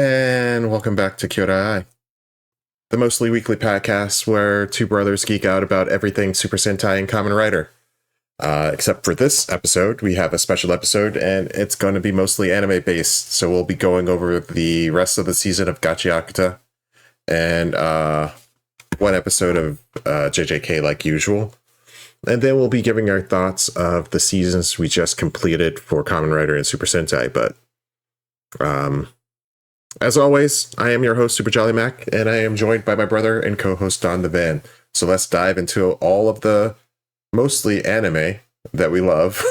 And welcome back to Kyoudai Ai, the mostly weekly podcast where two brothers geek out about everything Super Sentai and Kamen Rider. Except for this episode, we have a special episode, and it's going to be mostly anime-based, so we'll be going over the rest of the season of Gachiakuta, and one episode of JJK like usual. And then we'll be giving our thoughts of the seasons we just completed for Kamen Rider and Super Sentai, but as always, I am your host, superjollymac, and I am joined by my brother and co-host DonTheVan. So let's dive into all of the mostly anime that we love.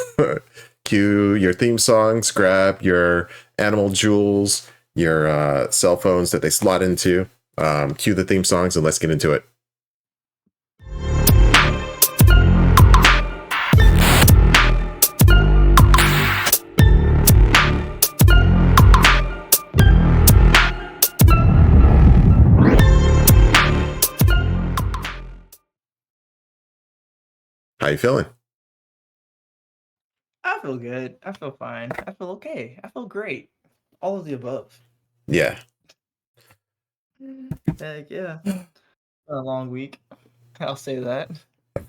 Cue your theme songs, grab your animal jewels, your cell phones that they slot into. Cue the theme songs, and let's get into it. How you feeling? I feel good. I feel fine. I feel okay. I feel great. All of the above. Yeah. Heck yeah. A long week. I'll say that.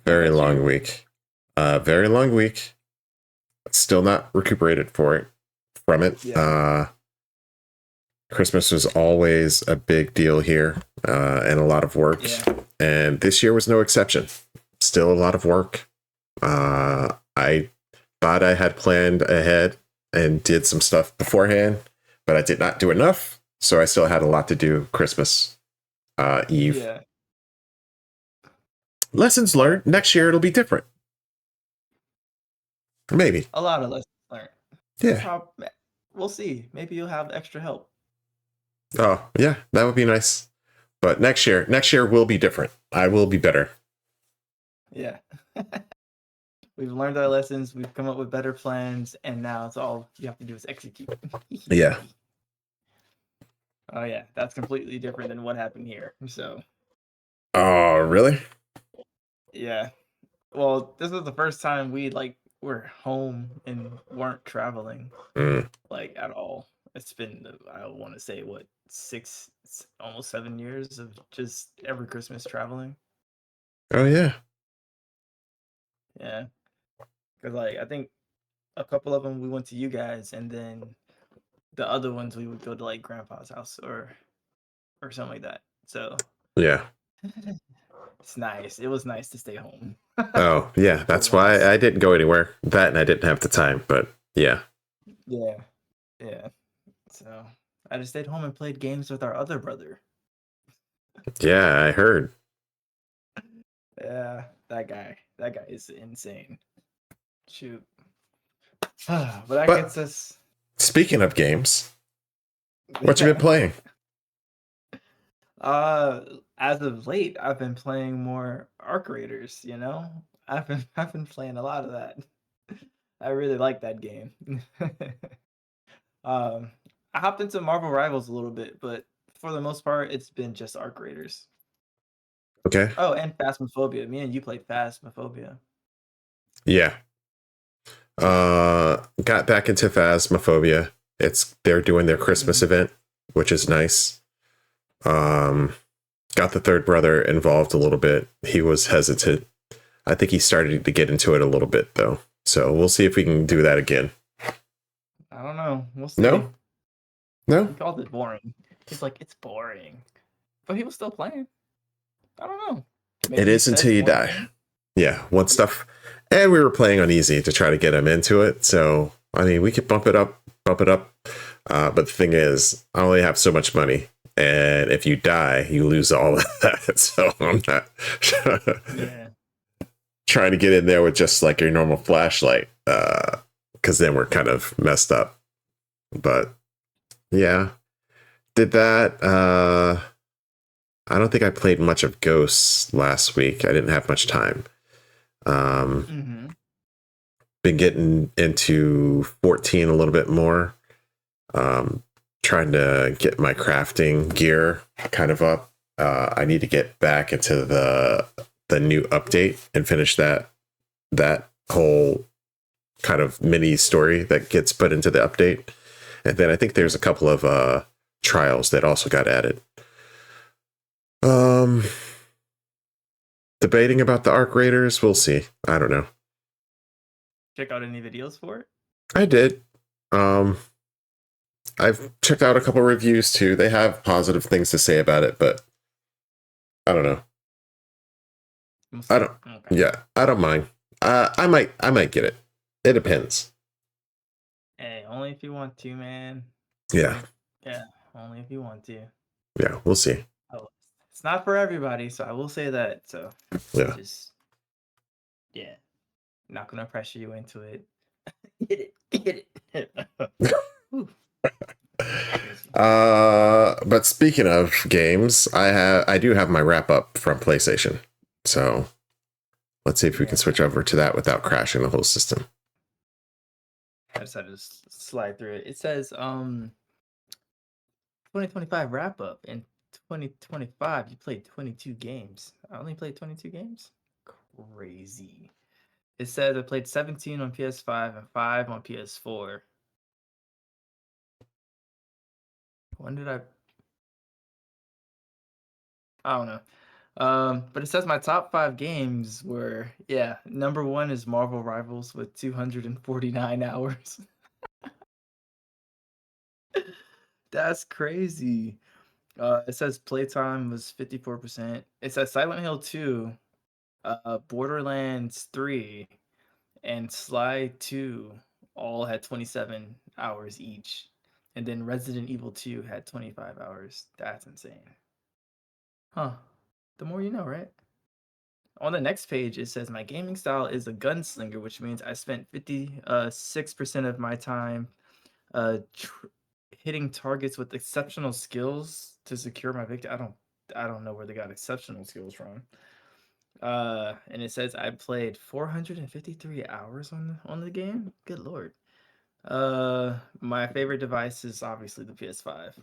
Very long week. Very long week. Still not recuperated from it. Yeah. Christmas was always a big deal here, and a lot of work. Yeah. And this year was no exception. Still a lot of work. I thought I had planned ahead and did some stuff beforehand, but I did not do enough. So I still had a lot to do Christmas Eve. Yeah. Lessons learned. Next year it'll be different. Maybe. A lot of lessons learned. Yeah. We'll see. Maybe you'll have extra help. Oh, yeah, that would be nice. But next year will be different. I will be better. Yeah. We've learned our lessons. We've come up with better plans, and now it's all you have to do is execute. Yeah. Oh yeah, that's completely different than what happened here. So. Oh, really? Yeah. Well, this was the first time were home and weren't traveling at all. It's been, I want to say, what, almost 7 years of just every Christmas traveling. Oh yeah. Yeah. Because I think a couple of them we went to you guys, and then the other ones we would go to grandpa's house or something like that. So yeah. It's nice. It was nice to stay home. Oh yeah, that's why I didn't go anywhere. That, and I didn't have the time, but yeah. Yeah. So I just stayed home and played games with our other brother. Yeah, I heard. Yeah, that guy is insane. Shoot. But gets us. Speaking of games, what you been playing? As of late, I've been playing more Arc Raiders. I've been playing a lot of that. I really like that game. I hopped into Marvel Rivals a little bit, but for the most part, it's been just Arc Raiders. Okay. Oh, and Phasmophobia. Me and you played Phasmophobia. Yeah. Got back into Phasmophobia. They're doing their Christmas event, which is nice. Got the third brother involved a little bit. He was hesitant. I think he started to get into it a little bit though. So we'll see if we can do that again. I don't know. We'll see. No? He called it boring. He's like, it's boring. But he was still playing. I don't know. Maybe it is until you die. Yeah, one stuff. And we were playing on easy to try to get him into it. So, I mean, we could bump it up. But the thing is, I only have so much money. And if you die, you lose all of that. So I'm not trying to get in there with just like your normal flashlight. Because then we're kind of messed up. But yeah, did that. I don't think I played much of Ghosts last week. I didn't have much time. Been getting into 14 a little bit more. Trying to get my crafting gear kind of up. I need to get back into the new update and finish that whole kind of mini story that gets put into the update. And then I think there's a couple of trials that also got added. Um, debating about the Arc Raiders. We'll see. I don't know. Check out any videos for it? I did. I've checked out a couple reviews too. They have positive things to say about it, but I don't know. I don't. Okay. Yeah, I don't mind. I might get it. It depends. Hey, only if you want to, man. Yeah. Yeah, only if you want to. Yeah, we'll see. Oh, it's not for everybody, so I will say that. So yeah, not gonna pressure you into it. Get it. But speaking of games, I do have my wrap up from PlayStation. So let's see if we can switch over to that without crashing the whole system. I just had to slide through it. It says 2025 wrap up. In 2025, you played 22 games. I only played 22 games? Crazy. It says I played 17 on PS5 and 5 on PS4. When did I don't know. But it says my top 5 games were, number 1 is Marvel Rivals with 249 hours. That's crazy. It says playtime was 54%. It says Silent Hill 2, Borderlands 3, and Sly 2 all had 27 hours each. And then Resident Evil 2 had 25 hours. That's insane. Huh. The more you know, right? On the next page, it says my gaming style is a gunslinger, which means I spent 56% of my time hitting targets with exceptional skills to secure my victory. I don't know where they got exceptional skills from. And it says I played 453 hours on the game. Good lord. My favorite device is obviously the PS5.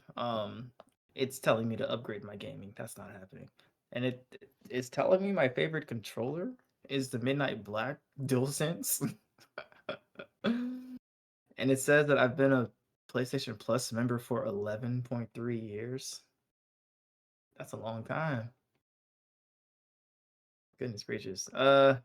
It's telling me to upgrade my gaming. That's not happening. And it's telling me my favorite controller is the Midnight Black DualSense. And it says that I've been a PlayStation Plus member for 11.3 years. That's a long time. Goodness gracious. And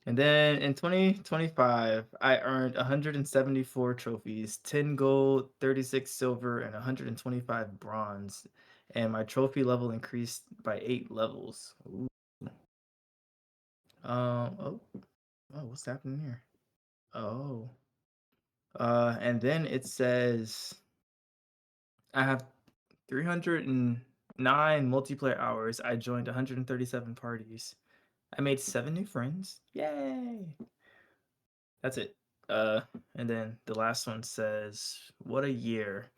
then in 2025, I earned 174 trophies, 10 gold, 36 silver, and 125 bronze. And my trophy level increased by 8 levels. Ooh. What's happening here? Oh. And then it says I have 309 multiplayer hours. I joined 137 parties. I made 7 new friends. Yay! That's it. And then the last one says, "What a year!"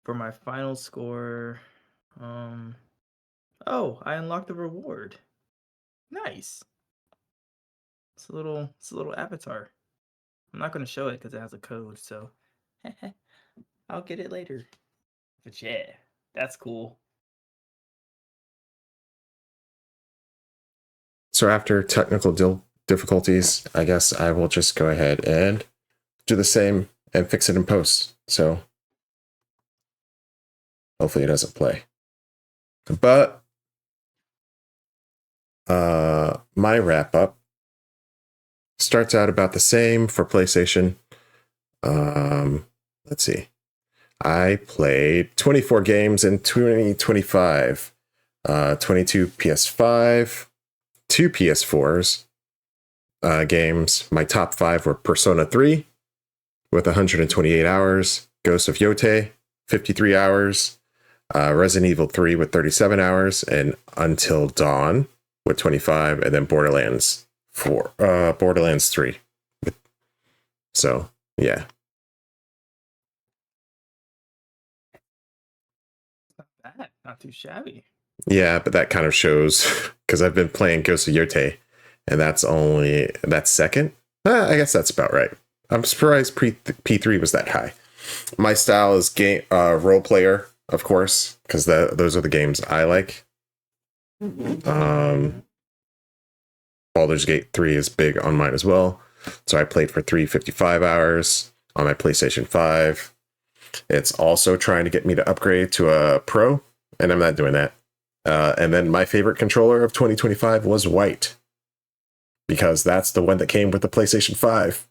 For my final score, oh, I unlocked the reward. Nice. It's a little avatar. I'm not gonna show it because it has a code, so I'll get it later. But yeah, that's cool. So after technical difficulties, I guess I will just go ahead and do the same and fix it in post. So hopefully it doesn't play. But my wrap up starts out about the same for PlayStation. Let's see. I played 24 games in 2025. 22 PS5, 2 PS4s games. My top 5 were Persona 3 with 128 hours, Ghost of Yote, 53 hours, Resident Evil 3 with 37 hours, and Until Dawn with 25, and then Borderlands 3. So, yeah. Not bad. Not too shabby. Yeah, but that kind of shows because I've been playing Ghost of Yote, and that's second. I guess that's about right. I'm surprised P3 was that high. My style is role player, of course, because those are the games I like. Baldur's Gate 3 is big on mine as well. So I played for 355 hours on my PlayStation 5. It's also trying to get me to upgrade to a Pro, and I'm not doing that. And then my favorite controller of 2025 was white, because that's the one that came with the PlayStation 5.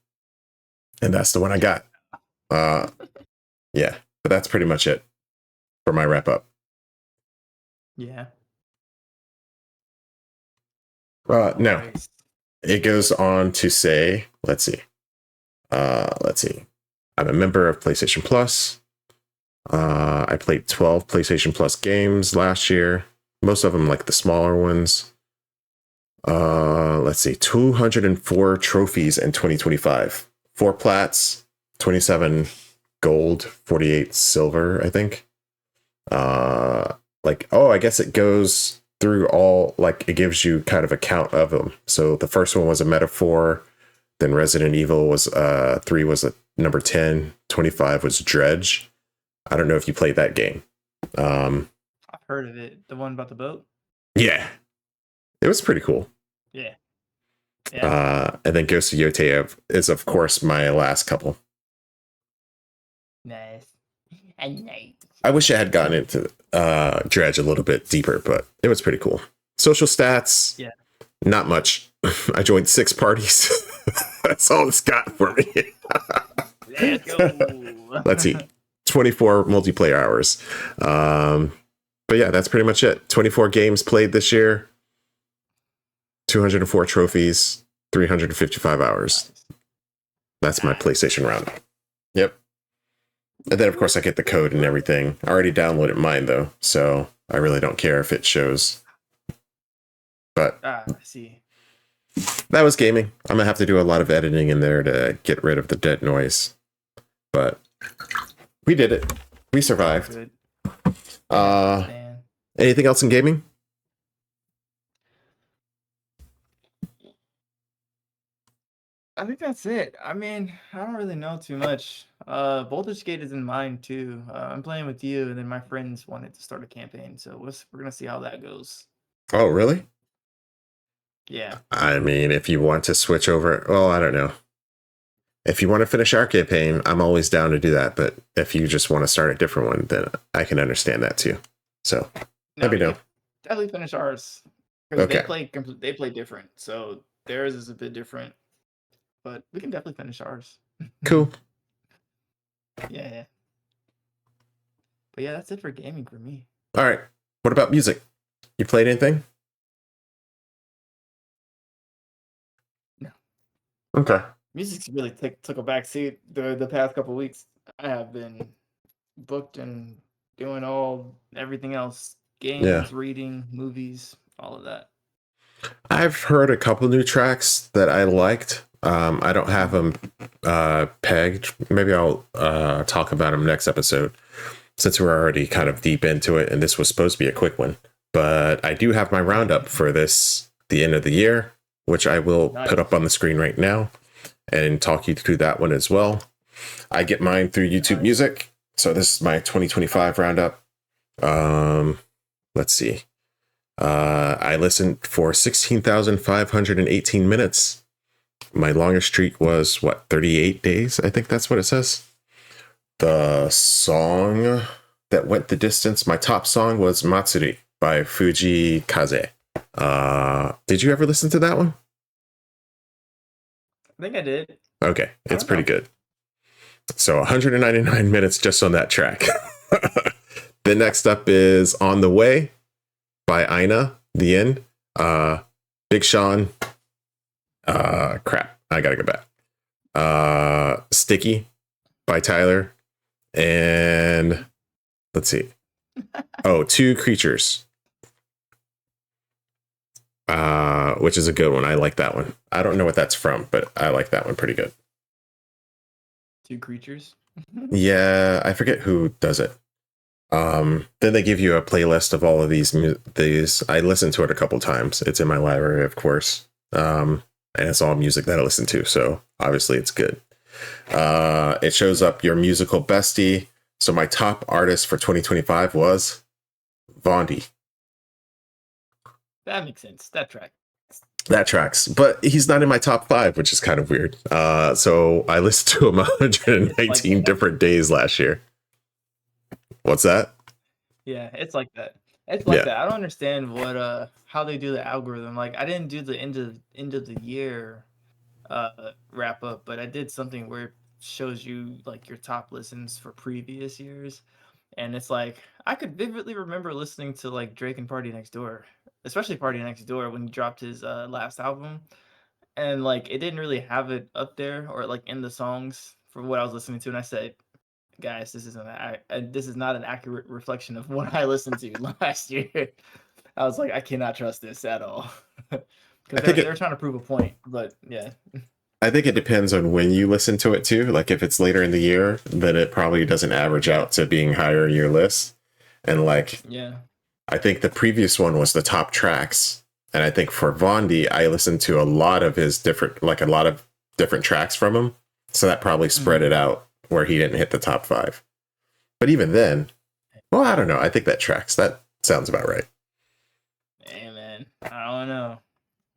And that's the one I got. Yeah, but that's pretty much it for my wrap up. Yeah. No, Nice. it goes on to say, let's see. I'm a member of PlayStation Plus. I played 12 PlayStation Plus games last year. Most of them like the smaller ones. Let's see, 204 trophies in 2025. 4 plats, 27 gold, 48 silver, I think. I guess it goes through all, like, it gives you kind of a count of them. So the first one was a Metaphor, then Resident Evil was 3 was a number 10, 25 was Dredge. I don't know if you played that game. I've heard of it. The one about the boat? Yeah. It was pretty cool. Yeah. And then Ghost of Yote is, of course, my last couple. Nice. I wish I had gotten into Dredge a little bit deeper, but it was pretty cool. Social stats, yeah, not much. I joined 6 parties. That's all it's got for me. Let's go. Let's see, 24 multiplayer hours. But yeah, that's pretty much it. 24 games played this year, 204 trophies, 355 hours. That's my PlayStation roundup. Yep. And then, of course, I get the code and everything. I already downloaded mine, though, so I really don't care if it shows. But I see. That was gaming. I'm going to have to do a lot of editing in there to get rid of the dead noise. But we did it. We survived. Good. Anything else in gaming? I think that's it. I mean, I don't really know too much. Baldur's Gate is in mine too. I'm playing with you, and then my friends wanted to start a campaign, so we're gonna see how that goes. Oh, really? Yeah. I mean, if you want to switch over, well, I don't know. If you want to finish our campaign, I'm always down to do that. But if you just want to start a different one, then I can understand that too. So let me know. Definitely finish ours. Because Okay. they play different, so theirs is a bit different. But we can definitely finish ours. Cool. Yeah. But yeah, that's it for gaming for me. All right. What about music? You played anything? No. Okay. Music's really took a back seat the past couple of weeks. I have been booked and doing everything else. Games, reading, movies, all of that. I've heard a couple new tracks that I liked. I don't have them pegged. Maybe I'll talk about them next episode, since we're already kind of deep into it, and this was supposed to be a quick one. But I do have my roundup for the end of the year, which I will put up on the screen right now and talk you through that one as well. I get mine through YouTube Music. So this is my 2025 roundup. Let's see. I listened for 16,518 minutes. My longest streak was 38 days. I think that's what it says. The song that went the distance, my top song was Matsuri by Fuji Kaze. Did you ever listen to that one? I think I did. Okay, it's pretty good. So 199 minutes just on that track. The next up is On the Way by Aina, the end. Big Sean. Crap, I gotta go back. Sticky by Tyler. And let's see. Two Creatures. Which is a good one. I like that one. I don't know what that's from, but I like that one pretty good. Two Creatures? Yeah, I forget who does it. Then they give you a playlist of all of these. I listened to it a couple times. It's in my library, of course. And it's all music that I listen to, so obviously it's good. It shows up your musical bestie. So my top artist for 2025 was Vondi. That makes sense. That tracks, but he's not in my top 5, which is kind of weird. So I listened to him 119 different days last year. What's that? Yeah, it's like that. It's like Yeah. that. I don't understand what how they do the algorithm. Like I didn't do the end of the year wrap up, but I did something where it shows you like your top listens for previous years. And it's like I could vividly remember listening to like Drake and Party Next Door, especially Party Next Door when he dropped his last album. And like it didn't really have it up there or like in the songs from what I was listening to. And I said, guys, this is not an accurate reflection of what I listened to last year. I was like, I cannot trust this at all. I Because think they're it trying to prove a point, but yeah. I think it depends on when you listen to it too. Like if it's later in the year, then it probably doesn't average out to being higher in your list. And like Yeah. I think the previous one was the top tracks. And I think for Vondi, I listened to a lot of his a lot of different tracks from him. So that probably spread it out where he didn't hit the top 5. But even then, well, I don't know. I think that tracks. That sounds about right. Hey man, I don't know.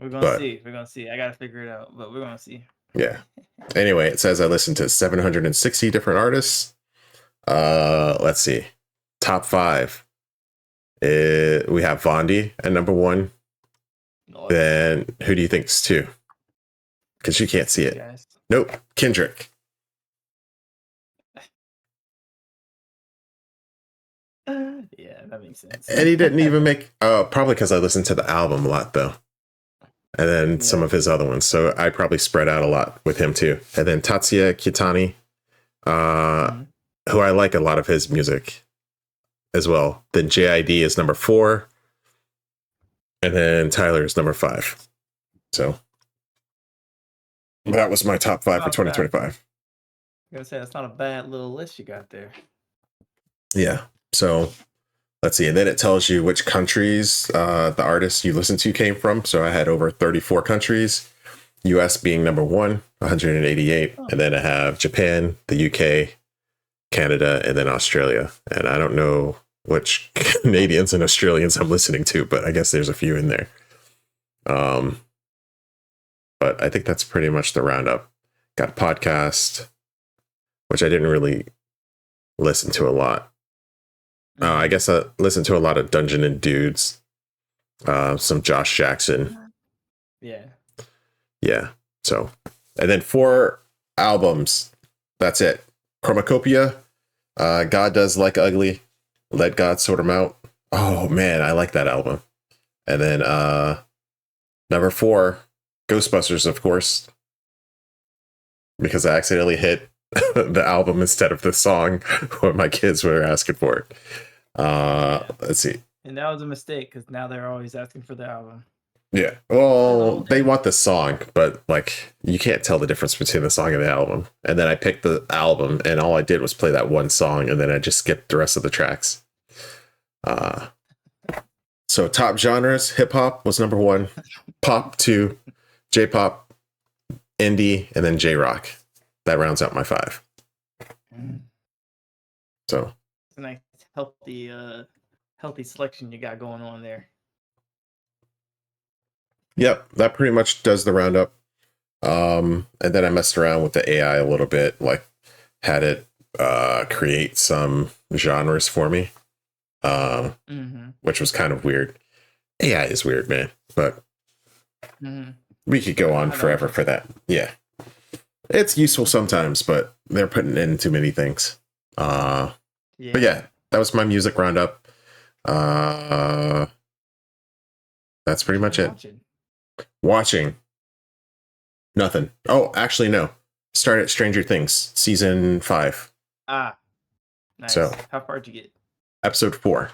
We're gonna But see. We're gonna see. I gotta figure it out, but we're gonna see. yeah. Anyway, it says I listened to 760 different artists. Let's see. Top 5. We have Vondi at number 1. Nice. Then who do you think's 2? Because you can't see it. Guys. Nope. Kendrick. Yeah, that makes sense. And he didn't even make probably because I listened to the album a lot though. And then some of his other ones. So I probably spread out a lot with him too. And then Tatsuya Kitani, who I like a lot of his music as well. Then JID is number 4. And then Tyler is number 5. So that was my top 5 for 2025. I was gonna say that's not a bad little list you got there. Yeah. So let's see. And then it tells you which countries the artists you listen to came from. So I had over 34 countries, US being number 1, 188. Oh. And then I have Japan, the UK, Canada, and then Australia. And I don't know which Canadians and Australians I'm listening to, but I guess there's a few in there. But I think that's pretty much the roundup. Got a podcast, which I didn't really listen to a lot. I guess I listened to a lot of Dungeon and Dudes, some Josh Jackson. Yeah. Yeah. So, and then 4 albums. That's it. Chromacopia, God Does Like Ugly, Let God Sort 'Em Out. Oh man, I like that album. And then number 4, Ghostbusters, of course, because I accidentally hit the album instead of the song when my kids were asking for it. Let's see. And that was a mistake because now they're always asking for the album. Yeah. Well, they want the song, but like you can't tell the difference between the song and the album. And then I picked the album and all I did was play that one song and then I just skipped the rest of the tracks. So top genres, hip hop was number 1, pop 2, J-pop, indie, and then J-rock. That rounds out my 5. So it's a nice healthy selection you got going on there. Yep, that pretty much does the roundup. And then I messed around with the AI a little bit, like had it create some genres for me, which was kind of weird. AI is weird, man, but we could go on forever for that. Yeah, it's useful sometimes, but they're putting in too many things. But yeah, that was my music roundup. That's pretty much it. Watching nothing. Oh, actually, no. Started Stranger Things season 5. Nice. So how far did you get? Episode 4.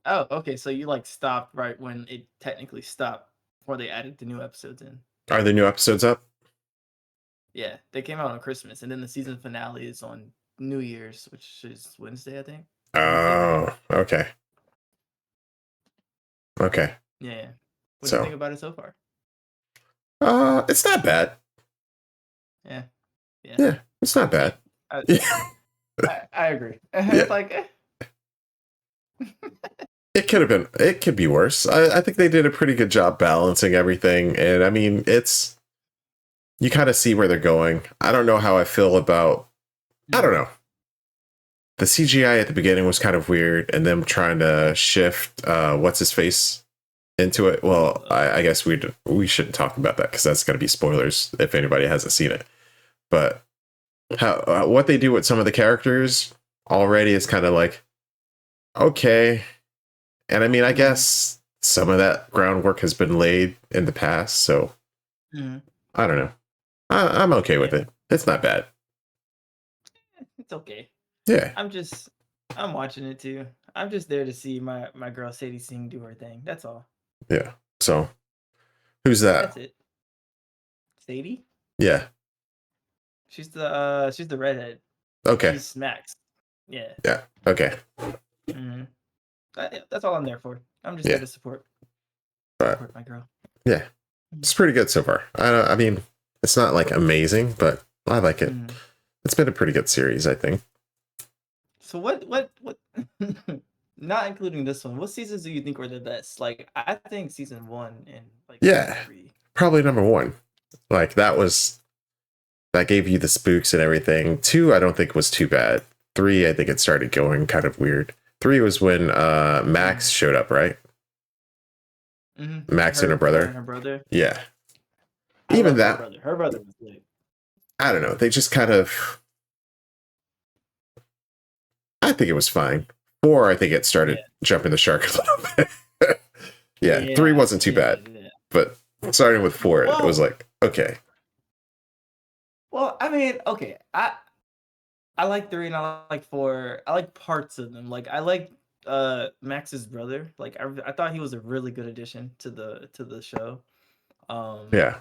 Oh, okay. So you like stopped right when it technically stopped before they added the new episodes in. Are the new episodes up? Yeah, they came out on Christmas, and then the season finale is on New Year's, which is Wednesday, I think. Oh, okay. Okay. Yeah. What do you think about it so far? It's not bad. Yeah, it's not bad. I agree. It's like it could be worse. I think they did a pretty good job balancing everything, and I mean, you kind of see where they're going. I don't know how I feel about. I don't know. the CGI at the beginning was kind of weird, and them trying to shift what's his face into it. Well, I guess we shouldn't talk about that because that's going to be spoilers if anybody hasn't seen it. But how what they do with some of the characters already is kind of like okay, and I mean I guess some of that groundwork has been laid in the past, so I don't know. I'm okay with it. It's not bad. It's okay. Yeah. I'm watching it too. I'm just there to see my girl Sadie Singh do her thing. That's all. Yeah. So, who's that? That's it. Sadie? Yeah. She's the redhead. Okay. She's Max. Yeah. Yeah. Okay. That's all I'm there for. I'm just there to support my girl. Yeah. It's pretty good so far. I mean, it's not like amazing, but I like it. It's been a pretty good series, I think. So what not including this one, what seasons do you think were the best? Like I think season 1 and like season 3. Probably number 1. Like that gave you the spooks and everything. 2 I don't think was too bad. 3 I think it started going kind of weird. 3 was when Max showed up, right? Max and her brother. Yeah. Even that her brother was good. I don't know. They just kind of I think it was fine. 4, I think it started jumping the shark a little bit. 3 wasn't too bad. But starting with 4, it was like, okay. Well, I mean, okay. I like 3 and I like 4. I like parts of them. Like I like Max's brother. Like I thought he was a really good addition to the show. And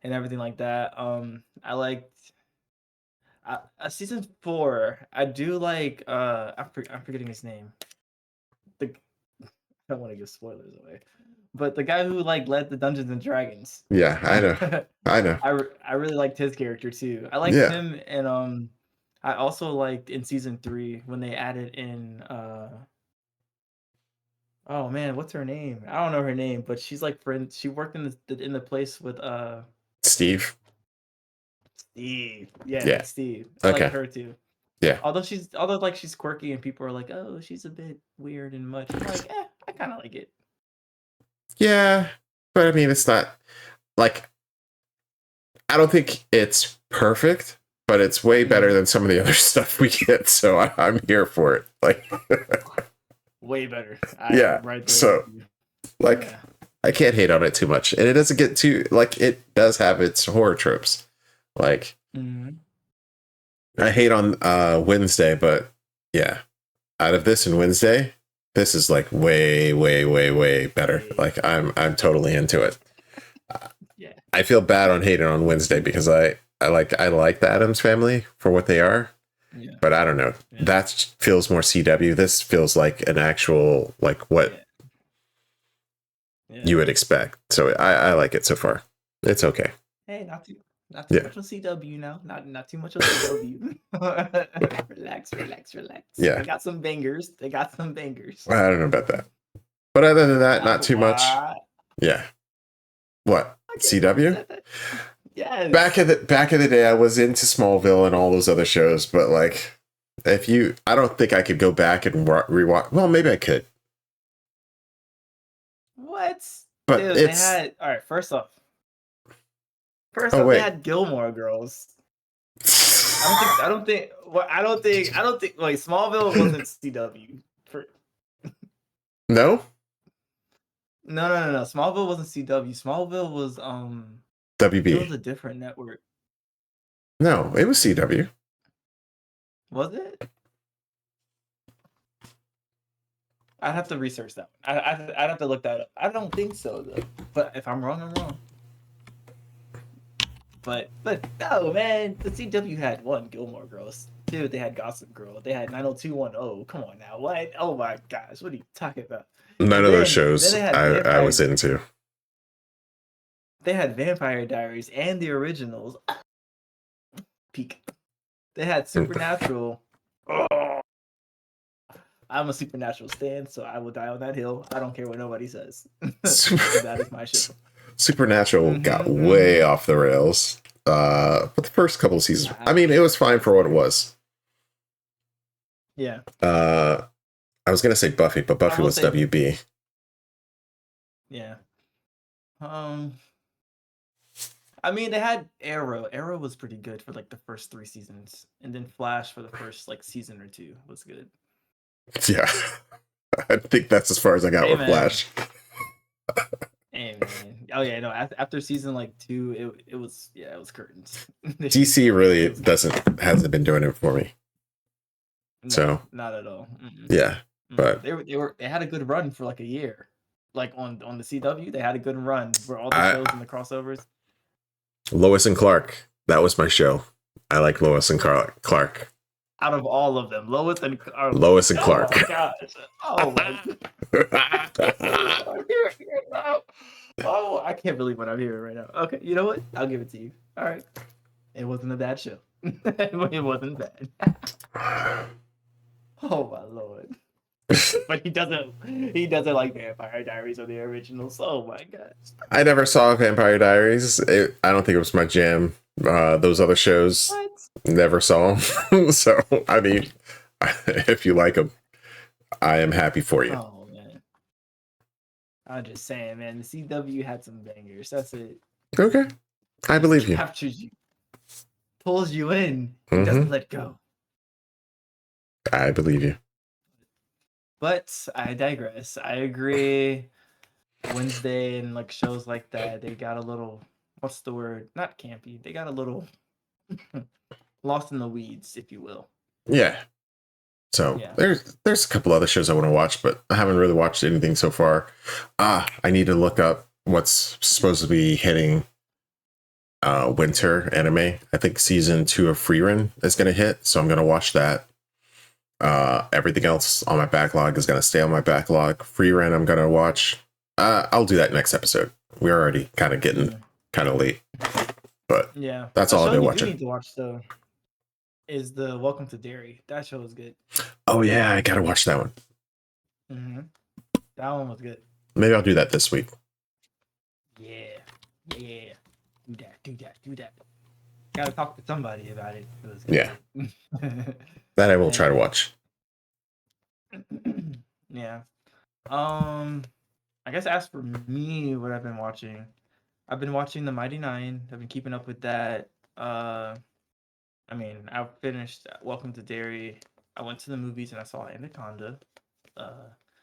everything like that. I liked season 4. I do like I'm forgetting his name. I don't want to give spoilers away. But the guy who like led the Dungeons and Dragons. Yeah, I know. I really liked his character too. I liked him, and I also liked in season 3 when they added in oh man, what's her name? I don't know her name, but she's like friend. She worked in the place with Steve. Yeah, Steve. I like her too. Yeah. Although she's quirky and people are like, oh, she's a bit weird and much. I'm like, I kind of like it. Yeah, but I mean, it's not like I don't think it's perfect, but it's way better than some of the other stuff we get. So I'm here for it. Like, way better. Right there. So, like, I can't hate on it too much, and it doesn't get too like it does have its horror tropes. Like, I hate on Wednesday, but yeah, out of this and Wednesday. This is like way, way, way, way better. Like I'm totally into it. I feel bad on hating on Wednesday because I like the Addams Family for what they are, but I don't know. That feels more CW. This feels like an actual like what you would expect. So I like it so far. It's okay. Hey, not too much on CW now. Not too much on CW. Relax. Yeah. They got some bangers. I don't know about that. But other than that, not too much. Yeah. What? CW? Yes. Back in the day, I was into Smallville and all those other shows, but like I don't think I could go back and rewatch. Well, maybe I could. What? But dude, it's they had all right, first off, they had Gilmore Girls. I don't think. Like Smallville wasn't CW. No. Smallville wasn't CW. Smallville was WB. It was a different network. No, it was CW. Was it? I'd have to research that. I'd have to look that up. I don't think so though. But if I'm wrong, I'm wrong. But no, man, the CW had one Gilmore Girls. Dude, they had Gossip Girl. They had 90210. Come on now. What? Oh my gosh. What are you talking about? None of those shows I was into. They had Vampire Diaries and the originals. Peak. They had Supernatural. Oh. I'm a Supernatural stan, so I will die on that hill. I don't care what nobody says. That is my show. Supernatural got way off the rails. But the first couple of seasons, I mean, it was fine for what it was. Yeah. I was gonna say Buffy, but I Buffy will was say, WB. yeah. Um, I mean, they had Arrow. Arrow was pretty good for like the first 3 seasons, and then Flash for the first like season or two was good. Yeah, I think that's as far as I got Hey with man, Flash. hey man. Oh yeah, no. After season like 2, it was it was curtains. DC It really was hasn't been doing it for me. no, So not at all. Mm-mm. yeah, Mm-mm. but They had a good run for like a year, like on the CW. They had a good run where all the shows I and the crossovers. Lois and Clark, that was my show. I like Lois and Clark. Out of all of them, Lois and Lois and oh Clark. my gosh, oh my I'm hearing it now. Oh, I can't believe what I'm hearing right now. Okay, you know what? I'll give it to you. All right, it wasn't a bad show. It wasn't bad. Oh my lord! But he doesn't like Vampire Diaries or the originals. Oh my gosh! I never saw Vampire Diaries. I don't think it was my jam. Those other shows, What? never saw them. So I mean, if you like them, I am happy for you. Oh man, I'm just saying, man. The CW had some bangers. That's it. Okay, I Just believe you. captures you, pulls you in, and Hmm. doesn't let go. I believe you. But I digress. I agree. Wednesday and like shows like that, they got a little, what's the word? Not campy. They got a little lost in the weeds, if you will. Yeah. So Yeah. there's a couple other shows I want to watch, but I haven't really watched anything so far. I need to look up what's supposed to be hitting winter anime. I think season 2 of Freerun is going to hit, so I'm going to watch that. Everything else on my backlog is going to stay on my backlog. Freerun I'm going to watch. I'll do that next episode. We're already kind of getting kind of late, but Yeah. that's A all I've show been you do watching. need to watch though is the Welcome to Derry. That show was good. Oh yeah, I got to watch that one. Mm-hmm. That one was good. Maybe I'll do that this week. Yeah. Yeah. Do that. Do that. Do that. Gotta talk to somebody about it. It was Yeah, good. that I will try to And watch. yeah. I guess as for me, what I've been watching The Mighty Nine. I've been keeping up with that. I mean, I finished Welcome to Derry. I went to the movies and I saw Anaconda. Uh,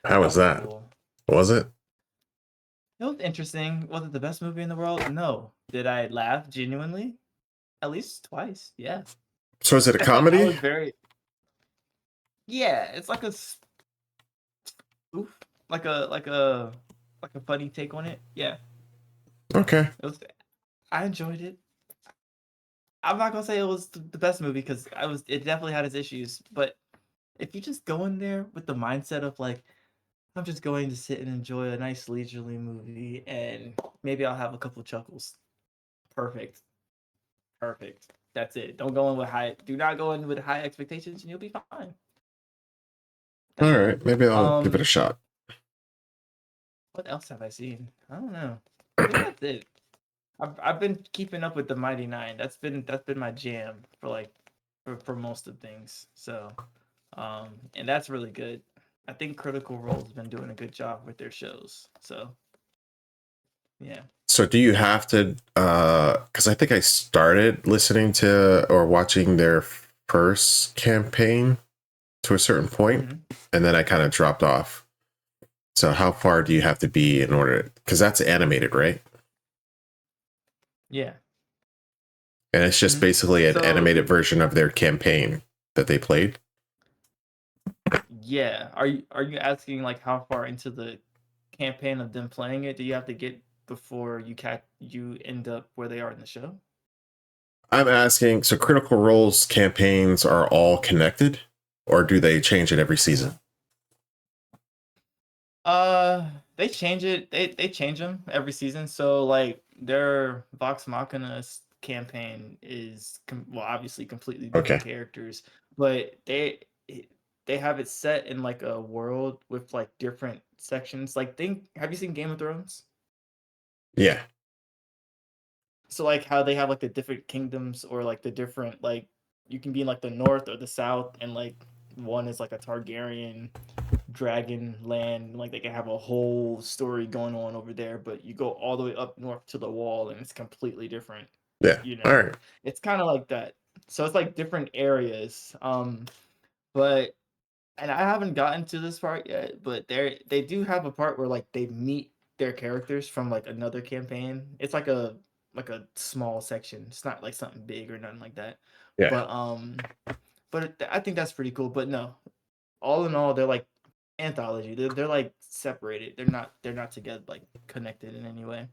How that was was that? cool. Was it? It was interesting. Was it the best movie in the world? No. Did I laugh genuinely? At least twice. Yeah. So is it a I comedy? was very. Yeah, it's like a spoof, like a funny take on it. Yeah, Okay. it was. I enjoyed it. I'm not gonna say it was the best movie because I was. It definitely had its issues, but if you just go in there with the mindset of like, I'm just going to sit and enjoy a nice leisurely movie, and maybe I'll have a couple chuckles. Perfect, perfect. That's it. Don't go in with high. Do not go in with high expectations, and you'll be fine. All That's it. right. Maybe I'll give it a shot. What else have I seen? I don't know. I think that's it. I've been keeping up with the Mighty Nine. That's been my jam for like for most of things. So, and that's really good. I think Critical Role's been doing a good job with their shows. So, yeah. So do you have to because I think I started listening to or watching their first campaign to a certain point, Hmm. and then I kind of dropped off. So how far do you have to be in order, because that's animated, right? Yeah. And it's just Hmm. basically an So, animated version of their campaign that they played. yeah. Are you asking like how far into the campaign of them playing it do you have to get before you end up where they are in the show? I'm asking, so Critical Role's campaigns are all connected, or do they change it every season? They change it. They change them every season. So like their Vox Machina campaign is well, obviously completely Okay. different characters, but they have it set in like a world with like different sections. Like think, have you seen Game of Thrones? Yeah. So like how they have like the different kingdoms or like the different like you can be in like the north or the south and like one is like a Targaryen dragon land, like they can have a whole story going on over there, but you go all the way up north to the wall and it's completely different, Yeah. you All know. right. It's kind of like that. So it's like different areas. But and I haven't gotten to this part yet, but they do have a part where like they meet their characters from like another campaign. It's like a small section. It's not like something big or nothing like that. Yeah. But I think that's pretty cool. But no, all in all, they're like anthology. They're like separated. They're not together like connected in any way.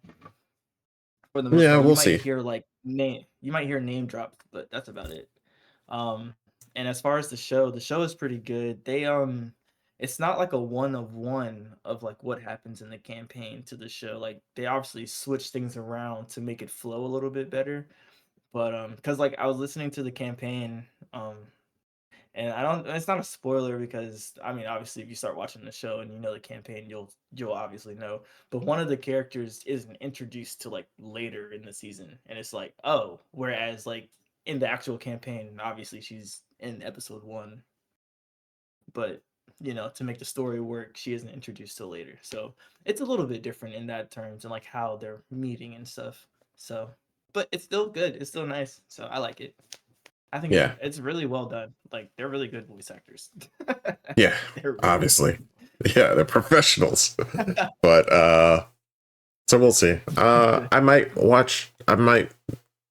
For the most Yeah, part, we'll see. you might hear name drops, but that's about it. Um, and as far as the show is pretty good. It's not like a one of one of like what happens in the campaign to the show. Like they obviously switch things around to make it flow a little bit better. But because like I was listening to the campaign, and I don't. It's not a spoiler because I mean, obviously, if you start watching the show and you know the campaign, you'll obviously know. But one of the characters isn't introduced to like later in the season, and it's like, oh, whereas like in the actual campaign, obviously she's in episode one, but to make the story work, she isn't introduced till later. So it's a little bit different in that terms and like how they're meeting and stuff. So, but it's still good. It's still nice. So I like it. I think Yeah. it's really well done. Like they're really good voice actors. Yeah. They're really Obviously. Yeah, they're professionals. But so we'll see. good.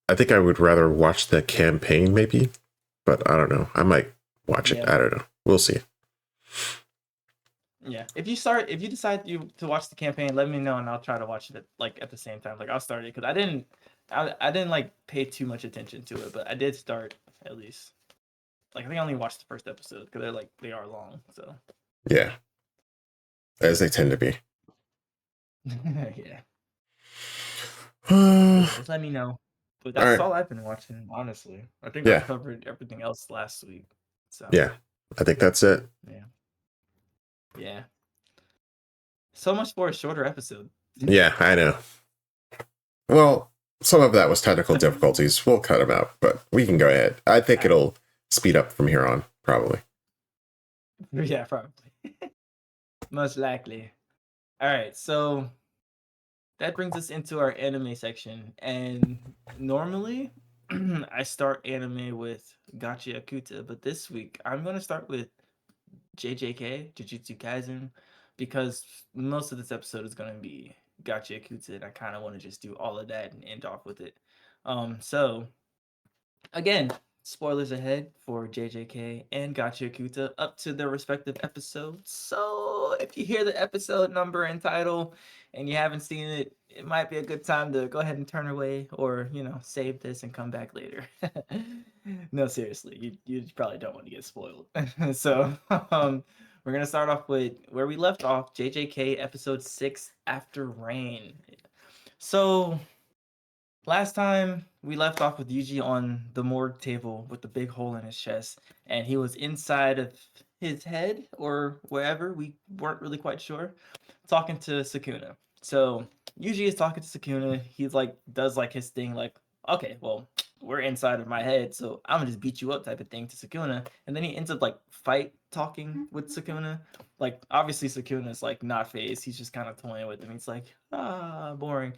I think I would rather watch the campaign maybe, but I don't know. I might watch it. Yeah. I don't know. We'll see. Yeah. If you decide to watch the campaign, let me know and I'll try to watch it at the same time. Like I'll start it because I didn't like pay too much attention to it, but I did start at least. Like I think I only watched the first episode because they are long. So Yeah. As they tend to be. yeah. All Yeah. Just let me know. But that's right. all I've been watching, honestly. I think I Yeah. covered everything else last week. So Yeah. I think that's it. yeah. Yeah. So much for a shorter episode. Yeah, I know. Well, some of that was technical difficulties. We'll cut them out, but we can go ahead. I think it'll speed up from here on, probably. Yeah, probably. Most likely. All right, so that brings us into our anime section. And normally, I start anime with Gachiakuta, but this week I'm going to start with JJK, Jujutsu Kaisen, because most of this episode is going to be Gachiakuta, and I kind of want to just do all of that and end off with it. So again, spoilers ahead for JJK and Gachiakuta up to their respective episodes. So if you hear the episode number and title and you haven't seen it, it might be a good time to go ahead and turn away or, save this and come back later. No, seriously, you probably don't want to get spoiled. So we're going to start off with where we left off, JJK episode 6, After Rain. So last time we left off with Yuji on the morgue table with the big hole in his chest, and he was inside of his head or wherever. We weren't really quite sure. Talking to Sukuna. So Yuji is talking to Sukuna. He's like does like his thing, like, okay, well, we're inside of my head, so I'm gonna just beat you up type of thing to Sukuna. And then he ends up like fight talking with Sukuna. Like obviously Sukuna's like not phased. He's just kind of toying with him. He's like, boring.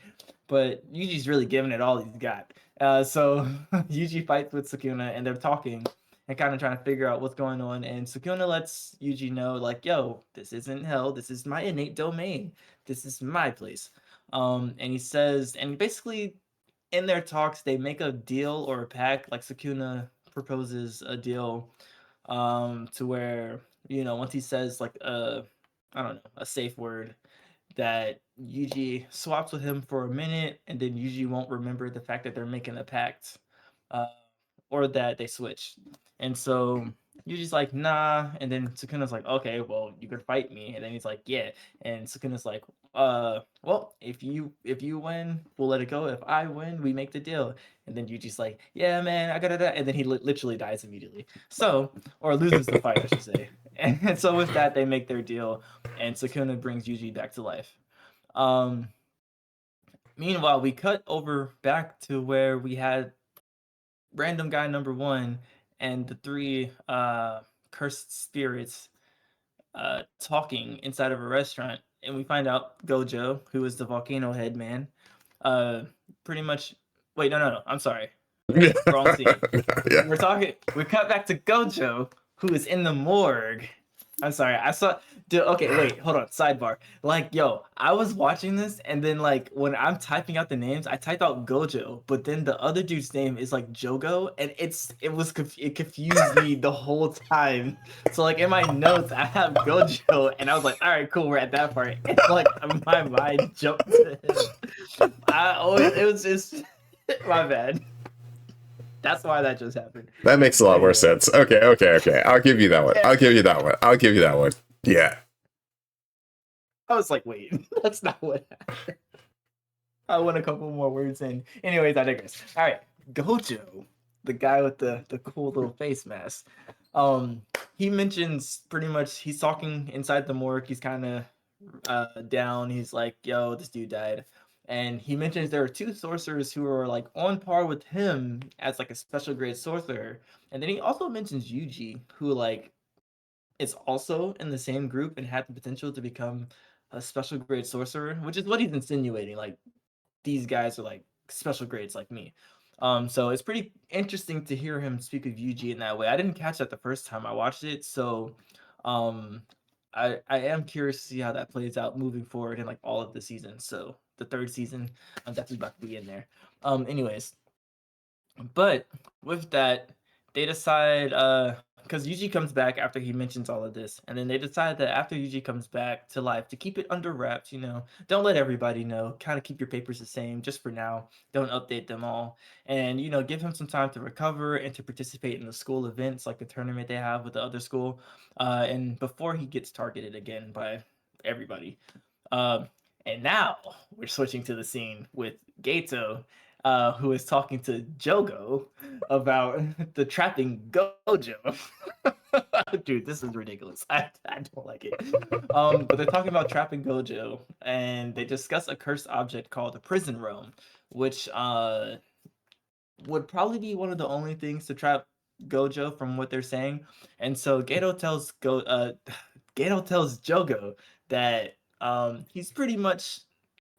But Yuji's really giving it all he's got. So Yuji fights with Sukuna and they're talking and kind of trying to figure out what's going on. And Sukuna lets Yuji know, like, yo, this isn't hell. This is my innate domain. This is my place. And he says, and basically in their talks, they make a deal or a pact. Like Sukuna proposes a deal to where, once he says like I don't know, a safe word, that Yuji swaps with him for a minute, and then Yuji won't remember the fact that they're making a pact, uh, or that they switch. And so Yuji's like, nah, and then Sukuna's like, okay, well, you could fight me, and then he's like, yeah, and Sukuna's like, well, if you win, we'll let it go. If I win, we make the deal. And then Yuji's like, yeah, man, I gotta die, and then he literally dies immediately. So, or loses the fight, I should say. And so with that, they make their deal, and Sukuna brings Yuji back to life. Um, Meanwhile, we cut over back to where we had random guy number one and the three cursed spirits talking inside of a restaurant, and we find out Gojo, who is the volcano head man, uh, pretty much. Wait, no, I'm sorry, wrong scene. Yeah. We cut back to Gojo, who is in the morgue. I'm sorry, I saw. Dude, okay, wait, hold on. Sidebar. Like, yo, I was watching this, and then like when I'm typing out the names, I typed out Gojo, but then the other dude's name is like Jogo, and it confused me the whole time. So like in my notes, I have Gojo, and I was like, all right, cool, we're at that part. And like my mind jumped to him. It was just my bad. That's why that just happened. That makes a lot more sense. Okay. I'll give you that one. I'll give you that one. Yeah. I was like, wait, that's not what happened. I want a couple more words in. Anyways, I digress. All right, Gojo, the guy with the cool little face mask. He mentions pretty much he's talking inside the morgue. He's kind of down. He's like, yo, this dude died. And he mentions there are two sorcerers who are like on par with him as like a special grade sorcerer. And then he also mentions Yuji, who like is also in the same group and had the potential to become a special grade sorcerer, which is what he's insinuating. Like these guys are like special grades like me. So it's pretty interesting to hear him speak of Yuji in that way. I didn't catch that the first time I watched it, so um, I am curious to see how that plays out moving forward in like all of the seasons. So the third season, I'm definitely about to be in there. Anyways, but with that, they decide because Yuji comes back after he mentions all of this, and then they decide that after Yuji comes back to life, to keep it under wraps, don't let everybody know. Kind of keep your papers the same just for now. Don't update them all, and give him some time to recover and to participate in the school events like the tournament they have with the other school, and before he gets targeted again by everybody. Um, and now we're switching to the scene with Gato, who is talking to Jogo about the trapping Gojo. Dude, this is ridiculous. I don't like it. But they're talking about trapping Gojo, and they discuss a cursed object called the prison realm, which would probably be one of the only things to trap Gojo from what they're saying. And so Gato tells Jogo that he's pretty much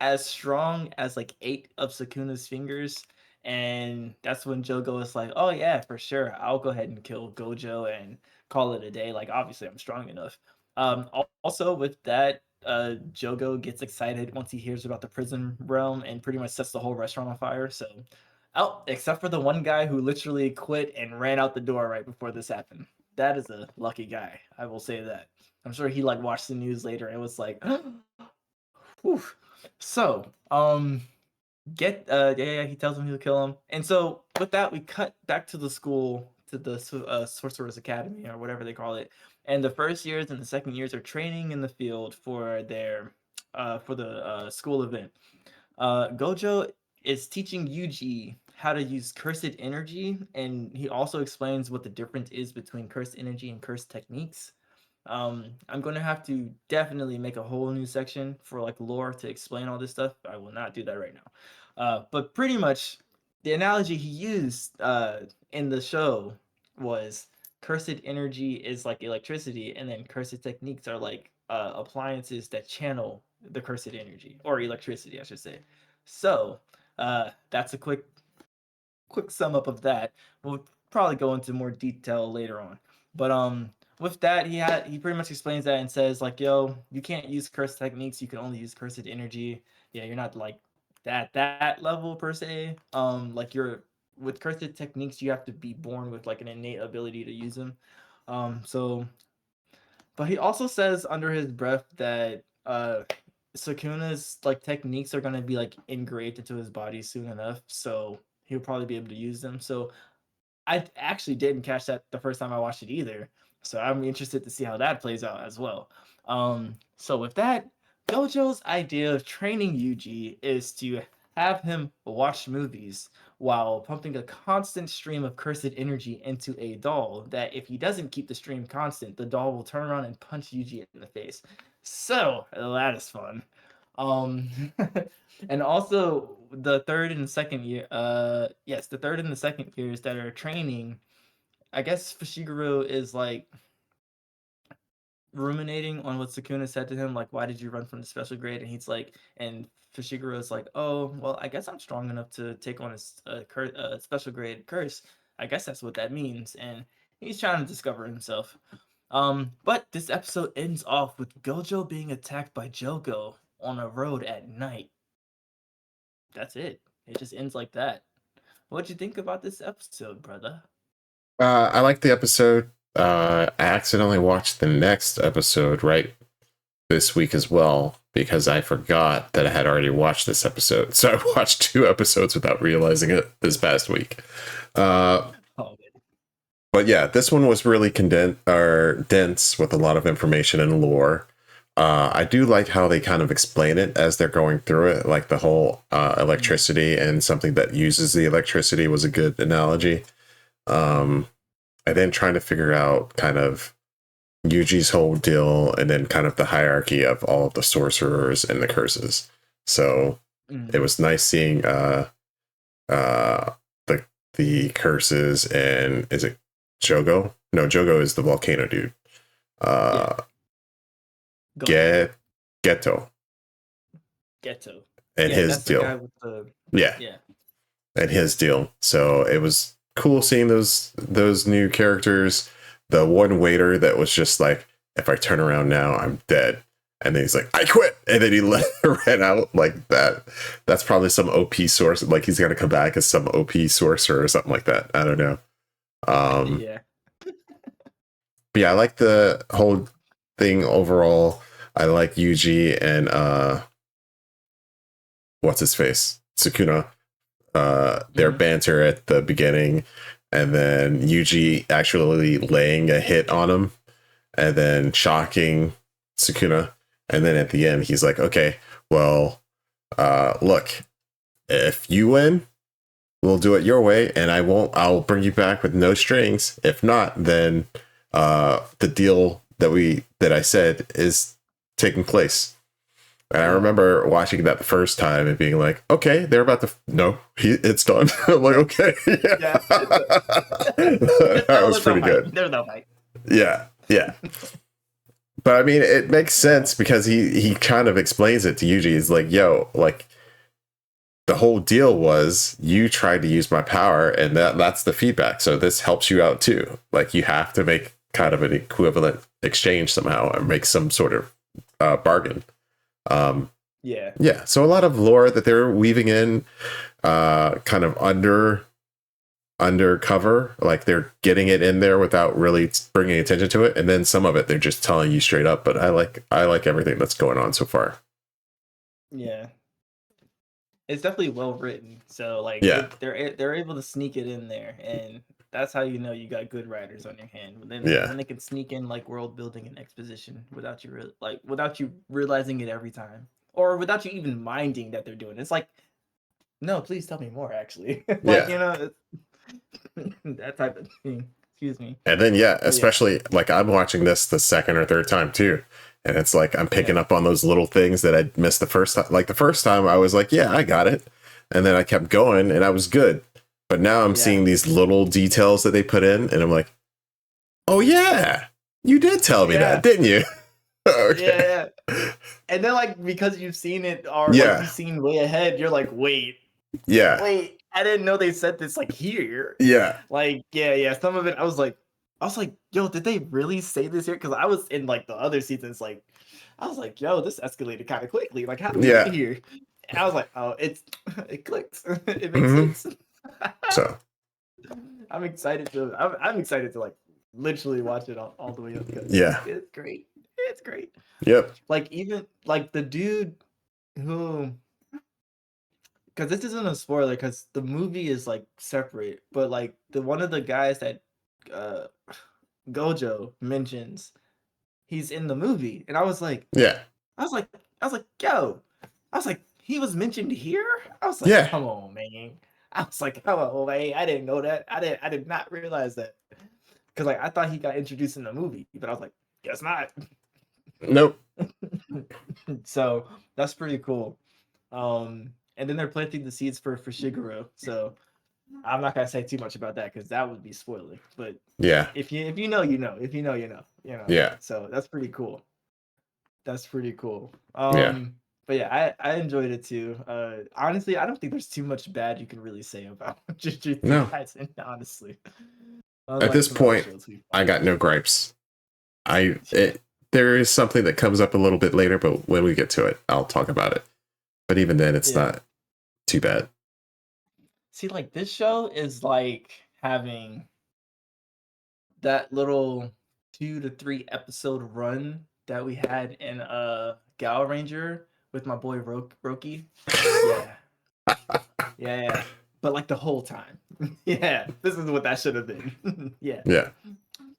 as strong as like 8 of Sukuna's fingers. And that's when Jogo is like, oh yeah, for sure. I'll go ahead and kill Gojo and call it a day. Like obviously I'm strong enough. Also with that, Jogo gets excited once he hears about the prison realm and pretty much sets the whole restaurant on fire. So except for the one guy who literally quit and ran out the door right before this happened. That is a lucky guy. I will say that. I'm sure he like watched the news later and was like, whew. So, yeah, he tells him he'll kill him. And so with that, we cut back to the school, to the Sorcerer's Academy or whatever they call it. And the first years and the second years are training in the field for their for the school event. Gojo is teaching Yuji how to use cursed energy, and he also explains what the difference is between cursed energy and cursed techniques. I'm going to have to definitely make a whole new section for like lore to explain all this stuff. I will not do that right now. But pretty much the analogy he used in the show was cursed energy is like electricity, and then cursed techniques are like appliances that channel the cursed energy or electricity, I should say. So that's a quick sum up of that. We'll probably go into more detail later on. But with that, he pretty much explains that and says like, yo, you can't use cursed techniques, you can only use cursed energy. Yeah, you're not like that level per se. Like you're with cursed techniques, you have to be born with like an innate ability to use them. So but he also says under his breath that Sukuna's like techniques are gonna be like engraved into his body soon enough, so he'll probably be able to use them. So I actually didn't catch that the first time I watched it either. So I'm interested to see how that plays out as well. So with that, Gojo's idea of training Yuji is to have him watch movies while pumping a constant stream of cursed energy into a doll that if he doesn't keep the stream constant, the doll will turn around and punch Yuji in the face. So that is fun. Um and also the third and second year yes, the third and the second years that are training, I guess Fushiguro is like ruminating on what Sukuna said to him, like, "Why did you run from the special grade?" And he's like, and Fushiguro's like, "Oh, well, I guess I'm strong enough to take on a special grade curse. I guess that's what that means." And he's trying to discover himself. But this episode ends off with Gojo being attacked by Jogo on a road at night. That's it. It just ends like that. What'd you think about this episode, brother? I like the episode. I accidentally watched the next episode right this week as well because I forgot that I had already watched this episode. So I watched 2 episodes without realizing it this past week. Oh, But yeah, this one was really dense with a lot of information and lore. I do like how they kind of explain it as they're going through it, like the whole electricity and something that uses the electricity was a good analogy. And then trying to figure out kind of Yuji's whole deal and then kind of the hierarchy of all of the sorcerers and the curses. So it was nice seeing the curses and is it Jogo? No, Jogo is the volcano dude. Geto. And his deal. Yeah. And his deal. So it was cool seeing those new characters. The one waiter that was just like, if I turn around now, I'm dead. And then he's like, I quit. And then he ran out like that. That's probably some OP source. Like he's going to come back as some OP sorcerer or something like that. I don't know. Yeah. But yeah, I like the whole thing overall. I like Yuji and what's his face? Sukuna. Their banter at the beginning, and then Yuji actually laying a hit on him, and then shocking Sukuna, and then at the end he's like, "Okay, well, look, if you win, we'll do it your way, and I'll bring you back with no strings. If not, then the deal that I said is taking place." And I remember watching that the first time and being like, okay, they're about to, no, it's done. I'm like, okay. Yeah. That was pretty good. There's no fight. Yeah. But I mean, it makes sense because he kind of explains it to Yuji. He's like, yo, like, the whole deal was you tried to use my power and that's the feedback. So this helps you out too. Like, you have to make kind of an equivalent exchange somehow or make some sort of bargain. So a lot of lore that they're weaving in kind of undercover, like they're getting it in there without really bringing attention to it, and then some of it they're just telling you straight up. But I like everything that's going on so far. It's definitely well written, so like they're able to sneak it in there, and that's how you know you got good writers on your hand. When they can sneak in like world building and exposition without you realizing it every time, or without you even minding that they're doing it. It's like, no, please tell me more. Actually, that type of thing. Excuse me. And then especially like I'm watching this the second or third time too. And it's like I'm picking up on those little things that I missed the first time. Like the first time I was like, yeah, I got it. And then I kept going and I was good. But now I'm seeing these little details that they put in and I'm like, oh yeah, you did tell me that, didn't you? Okay. Yeah. And then like, because you've seen it or like you've seen way ahead, you're like, wait, I didn't know they said this like here. Like, some of it I was like, yo, did they really say this here? Because I was in like the other seasons, like I was like, yo, this escalated kind of quickly. Like, how did we get here? And I was like, oh, it clicked. It makes sense. So I'm excited to like literally watch it all the way up because it's great. It's great. Yep. Like even like the dude who, because this isn't a spoiler because the movie is like separate, but like one of the guys that Gojo mentions, he's in the movie, and I was like, yo, he was mentioned here. I was like, come on, man. I was like, come on, man. I didn't know that. I did not realize that because like I thought he got introduced in the movie, but I was like, guess not. Nope. So that's pretty cool. And then they're planting the seeds for Shigeru. So I'm not gonna say too much about that because that would be spoiling. But Yeah. if you know, you know. If you know, you know. Yeah. So that's pretty cool. That's pretty cool. Yeah. But yeah, I enjoyed it too. Honestly, I don't think there's too much bad you can really say about Jujutsu No. Kaisen, honestly. At Unlike this some other point, shows we I find. got no gripes. Yeah. There is something that comes up a little bit later, but when we get to it, I'll talk about it. But even then, it's Yeah. not too bad. See, like this show is like having that little 2 to 3 episode run that we had in Gal Ranger with my boy Roki. Yeah. Yeah. But like the whole time. Yeah. This is what that should have been. Yeah. Yeah.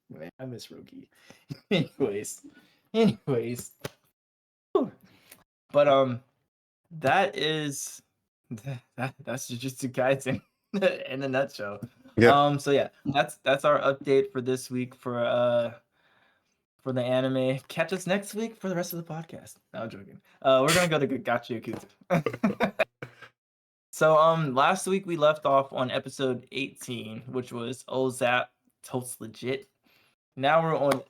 Man, I miss Roki. Anyways. Whew. But that is that's Jujutsu Kaisen in a nutshell. Yep. So yeah, that's our update for this week for the anime. Catch us next week for the rest of the podcast. No, I'm joking. We're gonna go to Gachiakuta. So last week we left off on episode 18, which was Ozap Totes Legit. Now we're on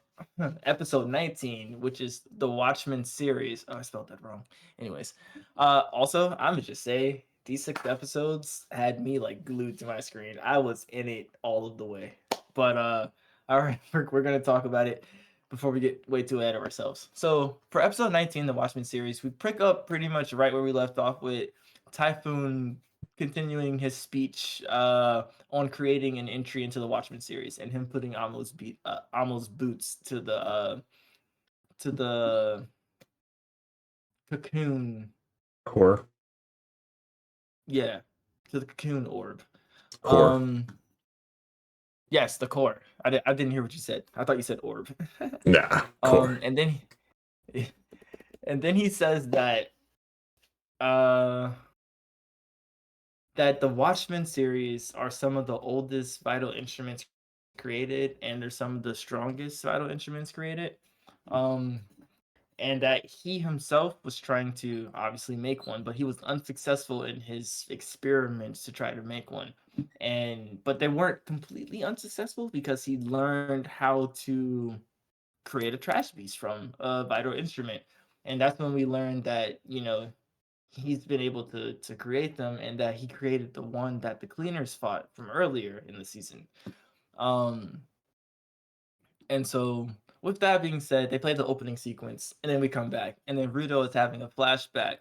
episode 19, which is the Watchmen series. Oh, I spelled that wrong. Anyways, also I'm gonna just say these 6 episodes had me like glued to my screen. I was in it all of the way. But all right, we're gonna talk about it before we get way too ahead of ourselves. So for episode 19, the Watchmen series, we pick up pretty much right where we left off with Typhoon continuing his speech on creating an entry into the Watchmen series and him putting Amo's boots to the cocoon. Core. Yeah, to the cocoon orb. Core. Yes, the core. I didn't hear what you said. I thought you said orb. Nah. Core. And then he says that uh that the Watchmen series are some of the oldest vital instruments created, and they're some of the strongest vital instruments created. Um, and that he himself was trying to obviously make one, but he was unsuccessful in his experiments to try to make one. But they weren't completely unsuccessful because he learned how to create a trash beast from a vital instrument. And that's when we learned that, he's been able to create them, and that he created the one that the cleaners fought from earlier in the season. Um and so with that being said, they play the opening sequence and then we come back and then Rudo is having a flashback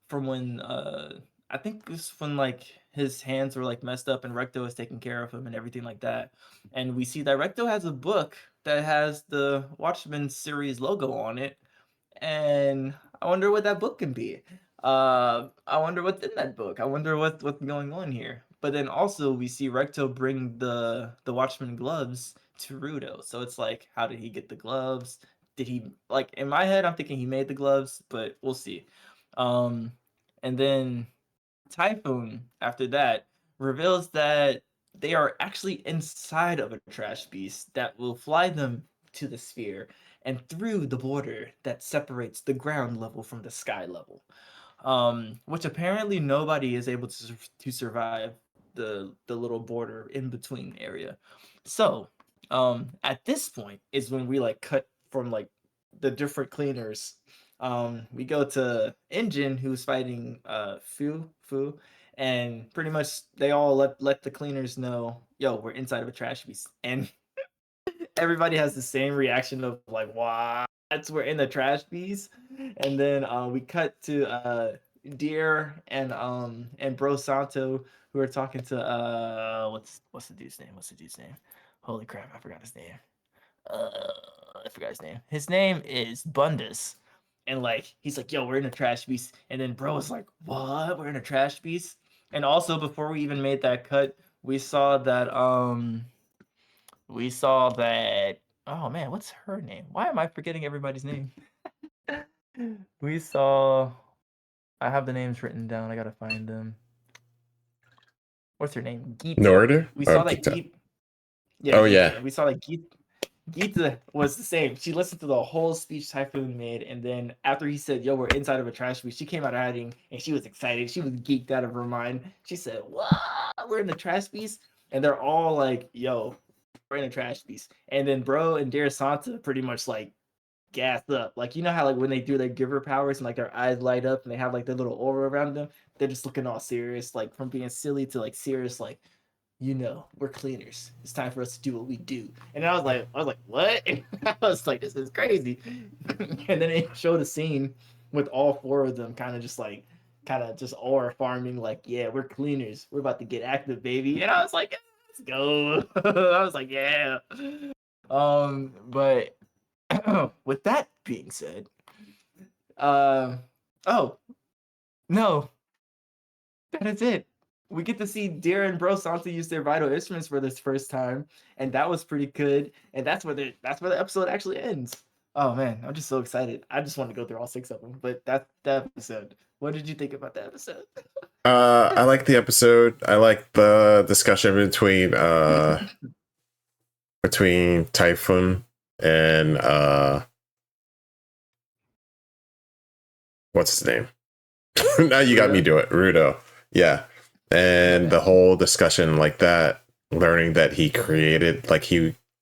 from when I think it was when like his hands were like messed up and Recto is taking care of him and everything like that. And we see that Recto has a book that has the Watchmen series logo on it, and I wonder what that book can be. I wonder what's in that book. I wonder what's going on here. But then also we see Recto bring the Watchman gloves to Rudo. So it's like, how did he get the gloves? Did he, like, in my head I'm thinking he made the gloves, but we'll see. Um, and then Typhoon after that reveals that they are actually inside of a trash beast that will fly them to the sphere and through the border that separates the ground level from the sky level. Which apparently nobody is able to survive the little border in between area. So, at this point is when we like cut from like the different cleaners. We go to Engine, who's fighting Fu, and pretty much they all let the cleaners know, yo, we're inside of a trash beast, and everybody has the same reaction of like, what? We're in the trash beast. And then we cut to Deer and Bro Santo, who are talking to what's the dude's name? What's the dude's name? Holy crap, I forgot his name. I forgot his name. His name is Bundus. And like he's like, yo, we're in a trash beast. And then bro is like, what? We're in a trash beast? And also before we even made that cut, we saw that oh man, what's her name? Why am I forgetting everybody's name? We saw I have the names written down. I gotta find them. What's her name? No Gita. order? We Oh, saw that Gita. Gita. Yeah, Oh, Gita. yeah. We saw that Gita. Gita was the same. She listened to the whole speech Typhoon made, and then after he said, "Yo, we're inside of a trash beast," she came out of hiding and she was excited. She was geeked out of her mind. She said, "What? We're in the trash beast?" And they're all like, "Yo, we're in a trash beast." And then Bro and Dear Santa pretty much like gassed up. Like you know how like when they do their giver powers and like their eyes light up and they have like their little aura around them, they're just looking all serious, like from being silly to like serious, like we're cleaners. It's time for us to do what we do. And I was like, what? I was like, this is crazy. And then it showed a scene with all four of them kind of just aura farming, like, yeah, we're cleaners. We're about to get active, baby. And I was like, let's go. I was like, yeah. But with that being said, oh no, that is it. We get to see Deer and Bro Sansa use their vital instruments for this first time, and that was pretty good. And that's where the episode actually ends. Oh man, I'm just so excited. I just want to go through all six of them. But that's the episode. What did you think about the episode? I like the episode. I like the discussion between Typhoon and what's his name? Now you got me do it, Rudo. Yeah. And the whole discussion like that, learning that he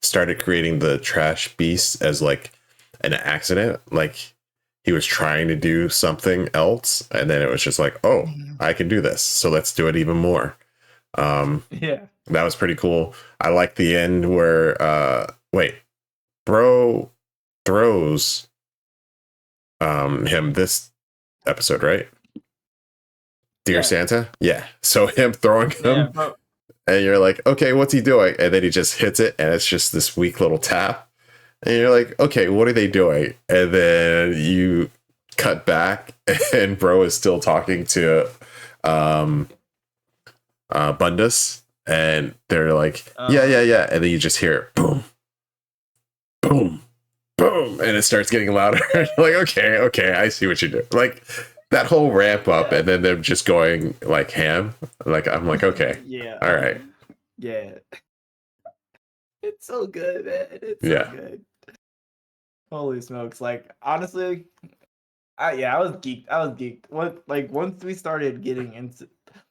started creating the trash beast as like an accident, like he was trying to do something else, and then it was just like, oh, I can do this, so let's do it even more. Yeah. That was pretty cool. I like the end where Bro throws him this episode, right? Dear Santa? Yeah. So him throwing him, and you're like, okay, what's he doing? And then he just hits it, and it's just this weak little tap. And you're like, okay, what are they doing? And then you cut back, and Bro is still talking to Bundus, and they're like, yeah. And then you just hear boom, boom, boom, and it starts getting louder. Like, okay, I see what you do. Like that whole ramp up, and then them just going like ham. Like I'm like, okay, yeah, all right, yeah. It's so good, man. It's so good. Holy smokes! Like honestly, I was geeked. Once we started getting into,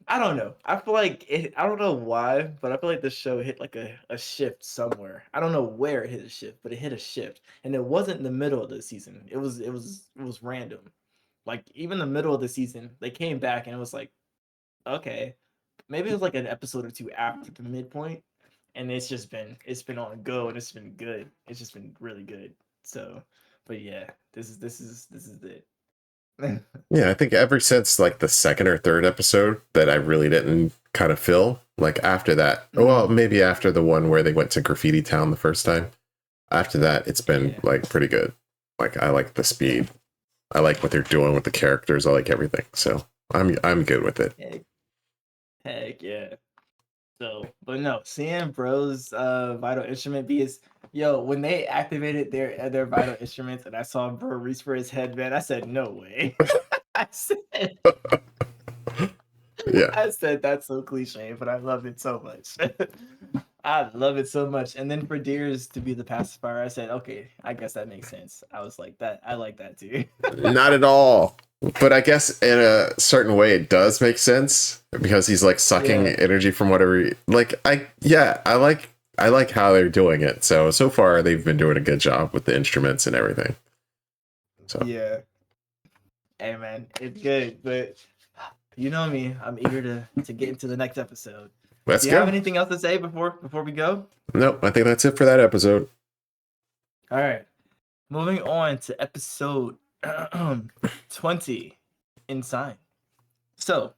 I don't know. I feel like it. I don't know why, but I feel like the show hit like a shift somewhere. I don't know where it hit a shift, but it hit a shift, and it wasn't in the middle of the season. It was random. Like even the middle of the season, they came back and it was like, okay, maybe it was like an episode or two after the midpoint, and it's been on go and it's been good. It's just been really good. So, but yeah, this is it. Yeah, I think ever since like the second or third episode that I really didn't kind of feel like after that. Well, maybe after the one where they went to Graffiti Town the first time. After that, it's been like pretty good. Like I like the speed. I like what they're doing with the characters. I like everything. So I'm good with it. Heck yeah. So, but no, seeing Bro's vital instrument because when they activated their vital instruments and I saw Bro reach for his headband, I said, no way. I said Yeah. I said that's so cliche, but I love it so much. I love it so much. And then for Deers to be the pacifier, I said, okay, I guess that makes sense. I was like that. I like that too. Not at all. But I guess in a certain way it does make sense because he's like sucking energy from whatever I like how they're doing it. So far they've been doing a good job with the instruments and everything. So yeah. Hey man, it's good, but you know me, I'm eager to get into the next episode. Let's go. Do you have anything else to say before we go? Nope, I think that's it for that episode. All right. Moving on to episode 20, Inside. So,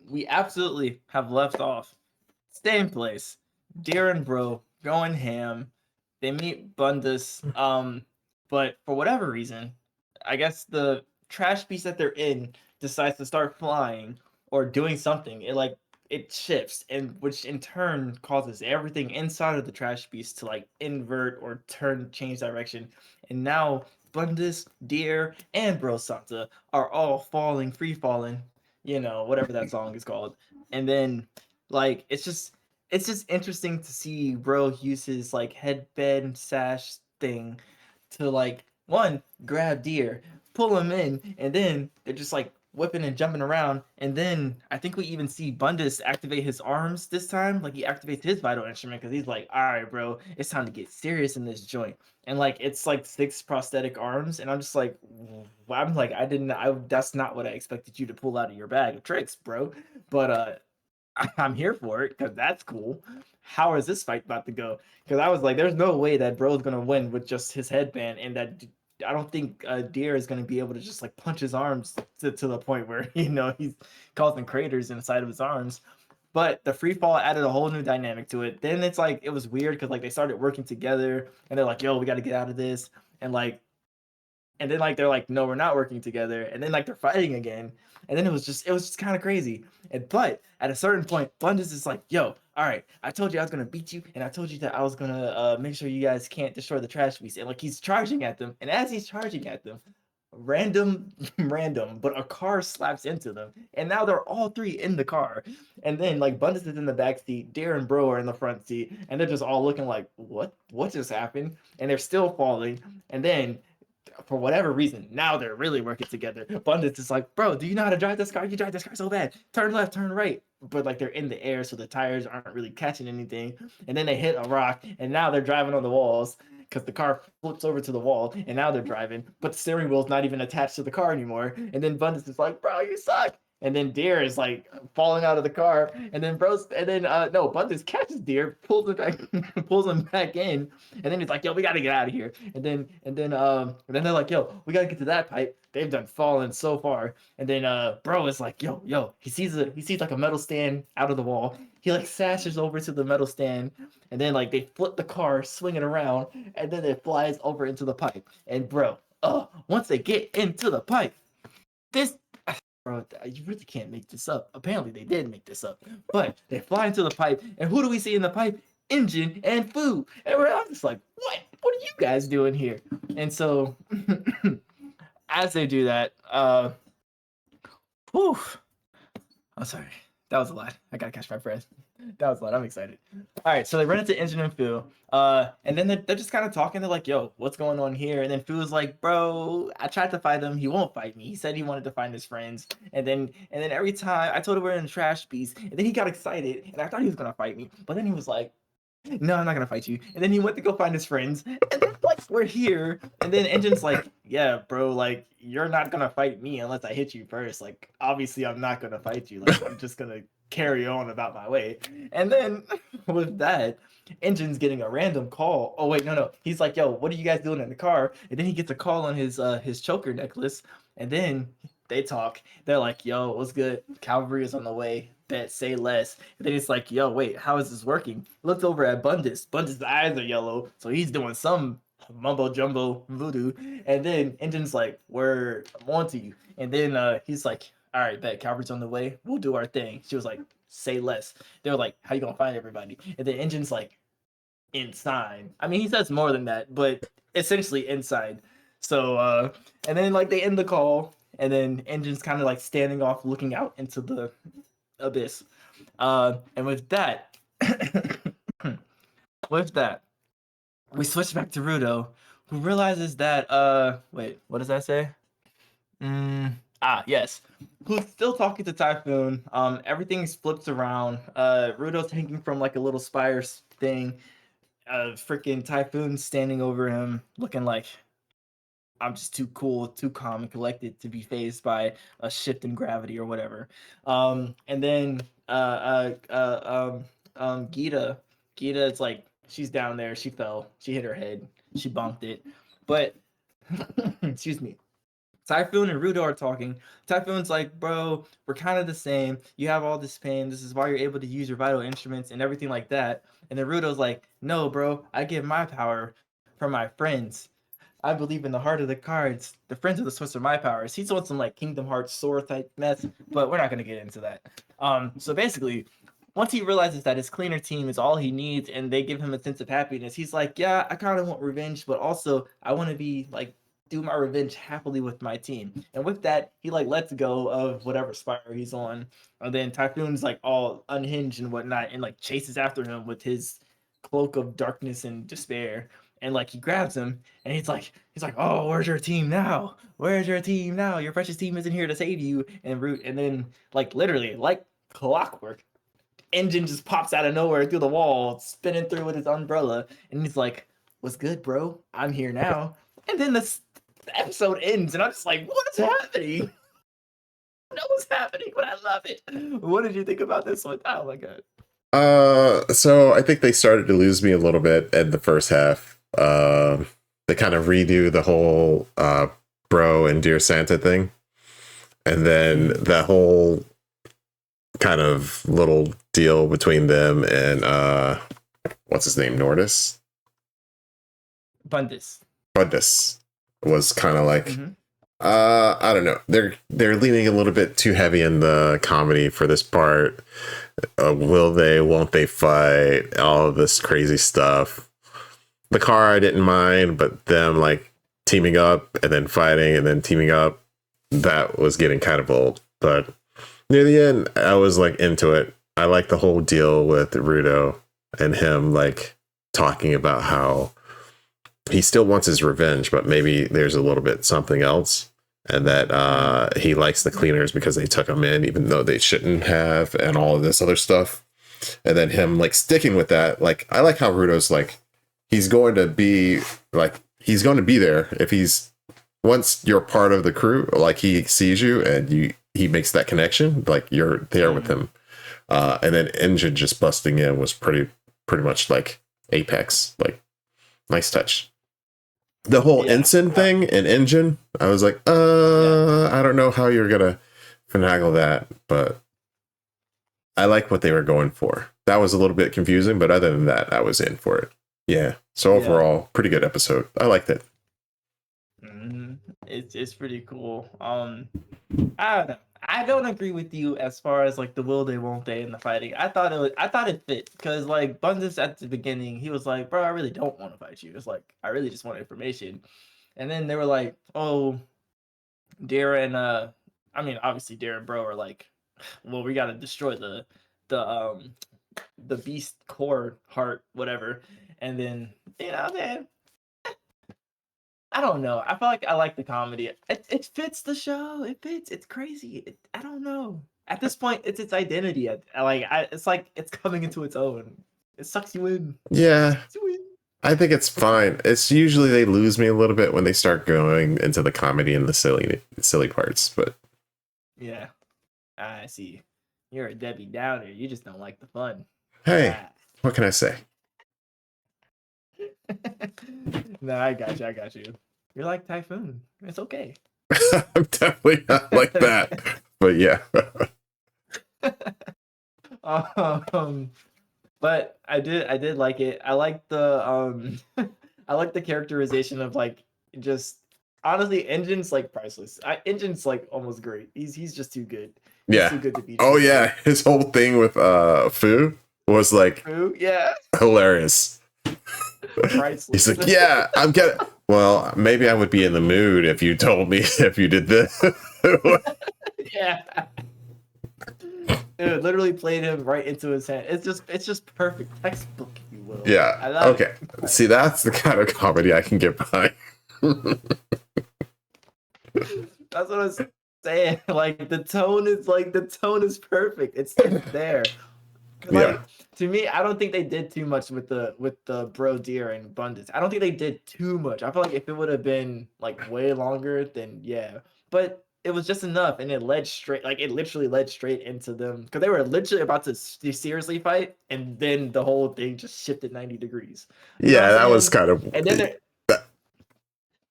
we absolutely have left off. Same place. Deer and Bro going ham. They meet Bundus. But for whatever reason, I guess the trash piece that they're in decides to start flying or doing something. It shifts, and which in turn causes everything inside of the trash piece to like invert or change direction. And now Bundus, Deer, and Bro Santa are all free falling, whatever that song is called. And then like it's just it's just interesting to see bro use his like headband sash thing to like one grab deer, pull him in, and then they're just like whipping and jumping around. And then I think we even see Bundus activate his arms this time. Like he activates his vital instrument because he's like, all right, bro, it's time to get serious in this joint. And like it's like 6 prosthetic arms, and I'm just like, I'm like, that's not what I expected you to pull out of your bag of tricks, bro. But I'm here for it because that's cool. How is this fight about to go? Because I was like, there's no way that bro's gonna win with just his headband, and that I don't think Deer is gonna be able to just like punch his arms to the point where he's causing craters inside of his arms. But the free fall added a whole new dynamic to it. Then it's like it was weird because like they started working together, and they're like, "Yo, we got to get out of this," and like and then like they're like, no, we're not working together, and then like they're fighting again, and then it was just kind of crazy. But at a certain point, Bundes is like, yo, all right, I told you I was gonna beat you, and I told you that I was gonna make sure you guys can't destroy the trash beast, and like he's charging at them, and as he's charging at them, random, but a car slaps into them, and now they're all three in the car, and then like Bundes is in the back seat, Darren and Bro are in the front seat, and they're just all looking like, what just happened, and they're still falling, and then for whatever reason, now they're really working together. Abundance is like, bro, do you know how to drive this car? You drive this car so bad. Turn left, turn right. But like they're in the air, so the tires aren't really catching anything. And then they hit a rock, and now they're driving on the walls because the car flips over to the wall, and now they're driving. But the steering wheel's not even attached to the car anymore. And then Abundance is like, bro, you suck. And then Deer is like falling out of the car, and then no, Bundes catches Deer, pulls him back, pulls him back in, and then he's like, yo, we gotta get out of here. And then they're like, yo, we gotta get to that pipe. They've done fallen so far. And then Bro is like, yo, he sees like a metal stand out of the wall. He like sashes over to the metal stand, and then like they flip the car, swing it around, and then it flies over into the pipe. And bro, once they get into the pipe, this bro, you really can't make this up. Apparently, they did make this up. But they fly into the pipe, and who do we see in the pipe? Engine and Fu. And we're all just like, what? What are you guys doing here? And so, as they do that, whew, I'm sorry. That was a lot. I gotta catch my breath. That was a lot. I'm excited. All right, so they run into Engine and Fu, and then they're just kind of talking. They're like, "Yo, what's going on here?" And then Fu is like, "Bro, I tried to fight him. He won't fight me. He said he wanted to find his friends." And then every time I told him we're in the trash piece, and then he got excited, and I thought he was gonna fight me, but then he was like, no, I'm not gonna fight you. And then he went to go find his friends, and then like we're here, and then Engine's like, yeah, bro, like you're not gonna fight me unless I hit you first. Like obviously I'm not gonna fight you. Like I'm just gonna carry on about my way. And then with that, Engine's getting a random call. Oh wait, no, he's like, yo, what are you guys doing in the car? And then he gets a call on his choker necklace, and then they talk. They're like, yo, what's good? Cavalry is on the way. Bet, say less. And then it's like, yo, wait, how is this working? Looked over at Bundus. Bundus' eyes are yellow, so he's doing some mumbo jumbo voodoo. And then Engine's like, we're on to you. And then he's like, all right, bet, Cavalry's on the way. We'll do our thing. She was like, say less. They were like, how you gonna find everybody? And then Engine's like, inside. I mean, he says more than that, but essentially inside. So, and then like they end the call, and then Engine's kind of like standing off, looking out into the abyss. And with that, with that, we switch back to Rudo, who realizes that wait, what does that say? Yes. Who's still talking to Typhoon. Everything's flipped around. Rudo's hanging from like a little spire thing. Freaking Typhoon standing over him, looking like I'm just too cool, too calm and collected to be phased by a shift in gravity or whatever. And then Gita it's like she's down there. She fell. She hit her head. She bumped it. But excuse me. Typhoon and Rudo are talking. Typhoon's like, bro, we're kind of the same. You have all this pain. This is why you're able to use your vital instruments and everything like that. And then Rudo's like, no, bro, I get my power from my friends. I believe in the heart of the cards. The friends of the Swiss are my powers. He's on some like Kingdom Hearts sword type mess, but we're not gonna get into that. So basically, once he realizes that his cleaner team is all he needs and they give him a sense of happiness, he's like, yeah, I kind of want revenge, but also I want to be like do my revenge happily with my team. And with that, he like lets go of whatever spiral he's on. And then Typhoon's like all unhinged and whatnot, and like chases after him with his cloak of darkness and despair. And like he grabs him and he's like, oh, where's your team now? Where's your team now? Your precious team isn't here to save you. And then like literally like clockwork, engine just pops out of nowhere through the wall, spinning through with his umbrella, and he's like, "What's good, bro? I'm here now." And then the episode ends, and I'm just like, "What's happening?" I know what's happening, but I love it. What did you think about this one? Oh my god. So I think they started to lose me a little bit in the first half. They kind of redo the whole bro and Dear Santa thing, and then that whole kind of little deal between them and what's his name, Nordis? Bundus was kind of like I don't know. They're leaning a little bit too heavy in the comedy for this part. Will they? Won't they fight? All of this crazy stuff. The car I didn't mind, but them like teaming up and then fighting and then teaming up, that was getting kind of old. But near the end, I was like into it. I like the whole deal with Rudo and him like talking about how he still wants his revenge, but maybe there's a little bit something else. And that he likes the cleaners because they took him in, even though they shouldn't have, and all of this other stuff. And then him like sticking with that. Like, I like how Rudo's like, he's going to be there if he's, once you're part of the crew, like he sees you and he makes that connection, like you're there with him. And then Engine just busting in was pretty much like apex, like nice touch. The whole ensign thing and Engine, I was like, I don't know how you're gonna finagle that, but I like what they were going for. That was a little bit confusing, but other than that, I was in for it. Yeah. So overall, pretty good episode. I liked it. It's pretty cool. I don't know. I don't agree with you as far as like the will they won't they in the fighting. I thought it fit because like Bundes at the beginning, he was like, bro, I really don't want to fight you. It's like I really just want information. And then they were like, oh, Dara and I mean obviously Dara and bro are like, well, we gotta destroy the beast core heart, whatever. And then man, I don't know. I feel like I like the comedy. It fits the show. It fits. It's crazy. I don't know. At this point, it's its identity. It's like it's coming into its own. It sucks you in. Yeah. Sucks you in. I think it's fine. It's usually they lose me a little bit when they start going into the comedy and the silly parts, but yeah. I see. You're a Debbie Downer. You just don't like the fun. Hey, what can I say? No, I got you. You're like Typhoon. It's okay. I'm definitely not like that. But yeah. But I did like it. I like the I like the characterization of like just honestly Engine's like priceless. Engine's like almost great. He's just too good. He's too good to be true. Oh yeah, his whole thing with Fu was like hilarious. He's like, yeah, I'm getting. Well, maybe I would be in the mood if you told me if you did this. Yeah. It literally played him right into his hand. It's just perfect textbook, if you will. Yeah. I love it. See, that's the kind of comedy I can get behind. That's what I'm saying. Like the tone is perfect. It's there. Like, to me, I don't think they did too much with the Bro Deer and Bundes. I don't think they did too much. I feel like if it would have been like way longer, then yeah. But it was just enough, and it literally led straight into them because they were literally about to seriously fight, and then the whole thing just shifted 90 degrees. That was kind of. And then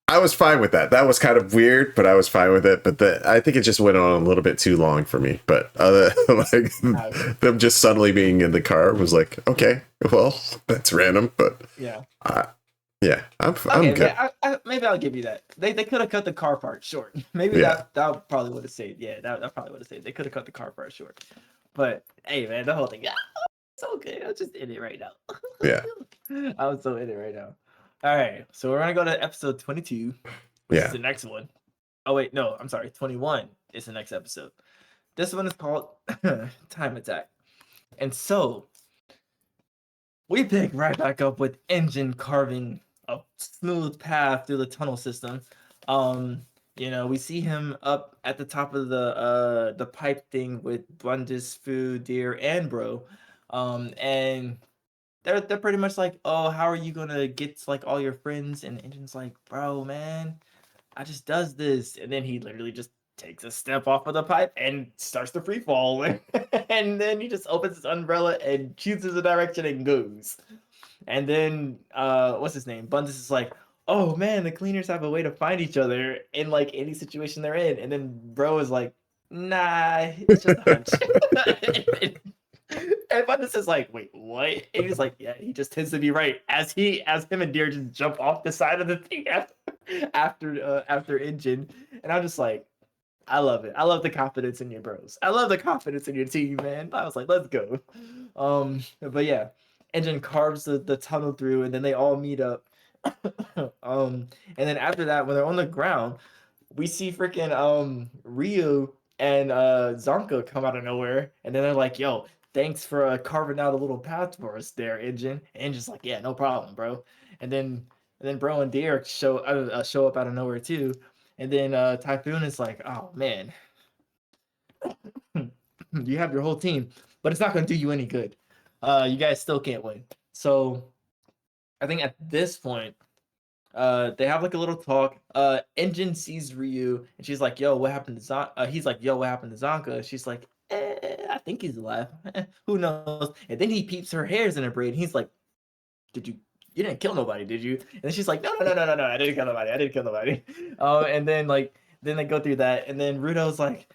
I was fine with that. That was kind of weird, but I was fine with it. But I think it just went on a little bit too long for me. But like them just suddenly being in the car was like, okay, well, that's random. But yeah, I'm good. Maybe I'll give you that. They could have cut the car part short. Maybe that probably would have saved. Yeah, that probably would have saved. They could have cut the car part short. But hey, man, the whole thing, so good. I'm just in it right now. Yeah, I'm so in it right now. All right, so we're gonna go to episode 22, which is the next one. Oh wait, no, I'm sorry. 21 is the next episode. This one is called Time Attack. And so we pick right back up with Engine carving a smooth path through the tunnel system. We see him up at the top of the pipe thing with Bundus, Fu, Deer, and Bro. And they're pretty much like, oh, how are you gonna get to, like, all your friends? And Engine's like, bro, man, I just does this. And then he literally just takes a step off of the pipe and starts to free fall. And then he just opens his umbrella and chooses a direction and goes. And then what's his name? Bundus is like, oh man, the cleaners have a way to find each other in like any situation they're in. And then Bro is like, nah, it's just a hunch. And Bundus is like, wait, what? And he's like, yeah, he just tends to be right. As him and Deer just jump off the side of the thing after Engine. And I'm just like, I love it. I love the confidence in your bros. I love the confidence in your team, man. I was like, let's go. But yeah, Engine carves the tunnel through, and then they all meet up. And then after that, when they're on the ground, we see freaking Ryu and Zonka come out of nowhere, and then they're like, yo, thanks for carving out a little path for us there, Engine. And Engine's like, yeah, no problem, bro. And then Bro and Derek show up out of nowhere too. And then Typhoon is like, oh man, you have your whole team, but it's not going to do you any good. You guys still can't win. So I think at this point, they have like a little talk. Engine sees Ryu, and she's like, "Yo, what happened to Zonka?" He's like, "Yo, what happened to Zonka?" She's like, "I think he's alive. Who knows?" And then he peeps her hairs in a braid. And he's like, "Did you? You didn't kill nobody, did you?" And then she's like, "No, no, no, no, no, no. I didn't kill nobody. I didn't kill nobody." And then they go through that, and then Rudo's like,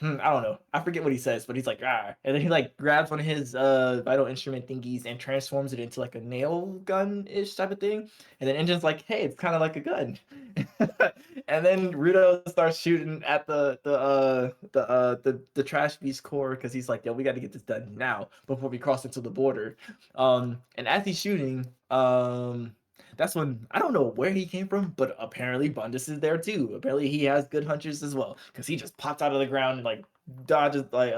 I don't know. I forget what he says, but he's like, ah. And then he like grabs one of his vital instrument thingies and transforms it into like a nail gun-ish type of thing. And then Engine's like, hey, it's kind of like a gun. And then Rudo starts shooting at the trash beast core because he's like, yo, we got to get this done now before we cross into the border. And as he's shooting, that's when I don't know where he came from, but apparently Bundus is there too. Apparently he has good hunches as well, because he just pops out of the ground and like dodges, like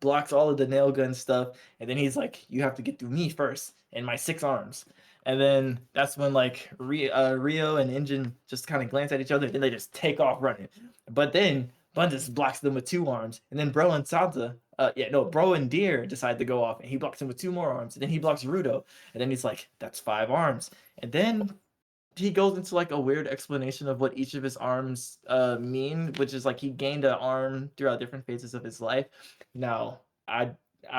blocks all of the nail gun stuff, and then he's like, "You have to get through me first and my 6 arms." And then that's when like Rio and Engine just kind of glance at each other, and then they just take off running. But then Bundus blocks them with 2 arms, and then Bro and Sansa, Bro and Deer decide to go off, and he blocks him with 2 more arms, and then he blocks Rudo, and then he's like, "That's 5 arms." And then he goes into like a weird explanation of what each of his arms mean, which is like he gained an arm throughout different phases of his life. Now, I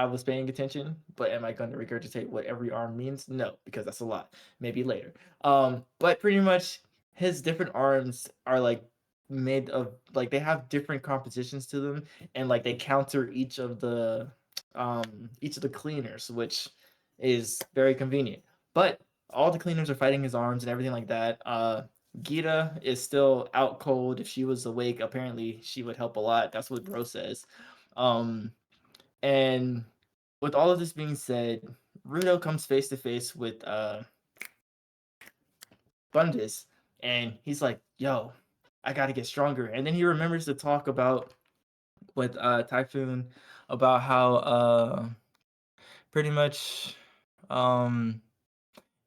was paying attention, but am I going to regurgitate what every arm means? No, because that's a lot. Maybe later. But pretty much his different arms are like made of like they have different compositions to them, and like they counter each of the cleaners, which is very convenient. But all the cleaners are fighting his arms and everything like that. Gita is still out cold. If she was awake, apparently she would help a lot. That's what Bro says. And with all of this being said, Rudo comes face to face with Bundus, and he's like, "Yo, I gotta get stronger." And then he remembers to talk about with Typhoon about how pretty much um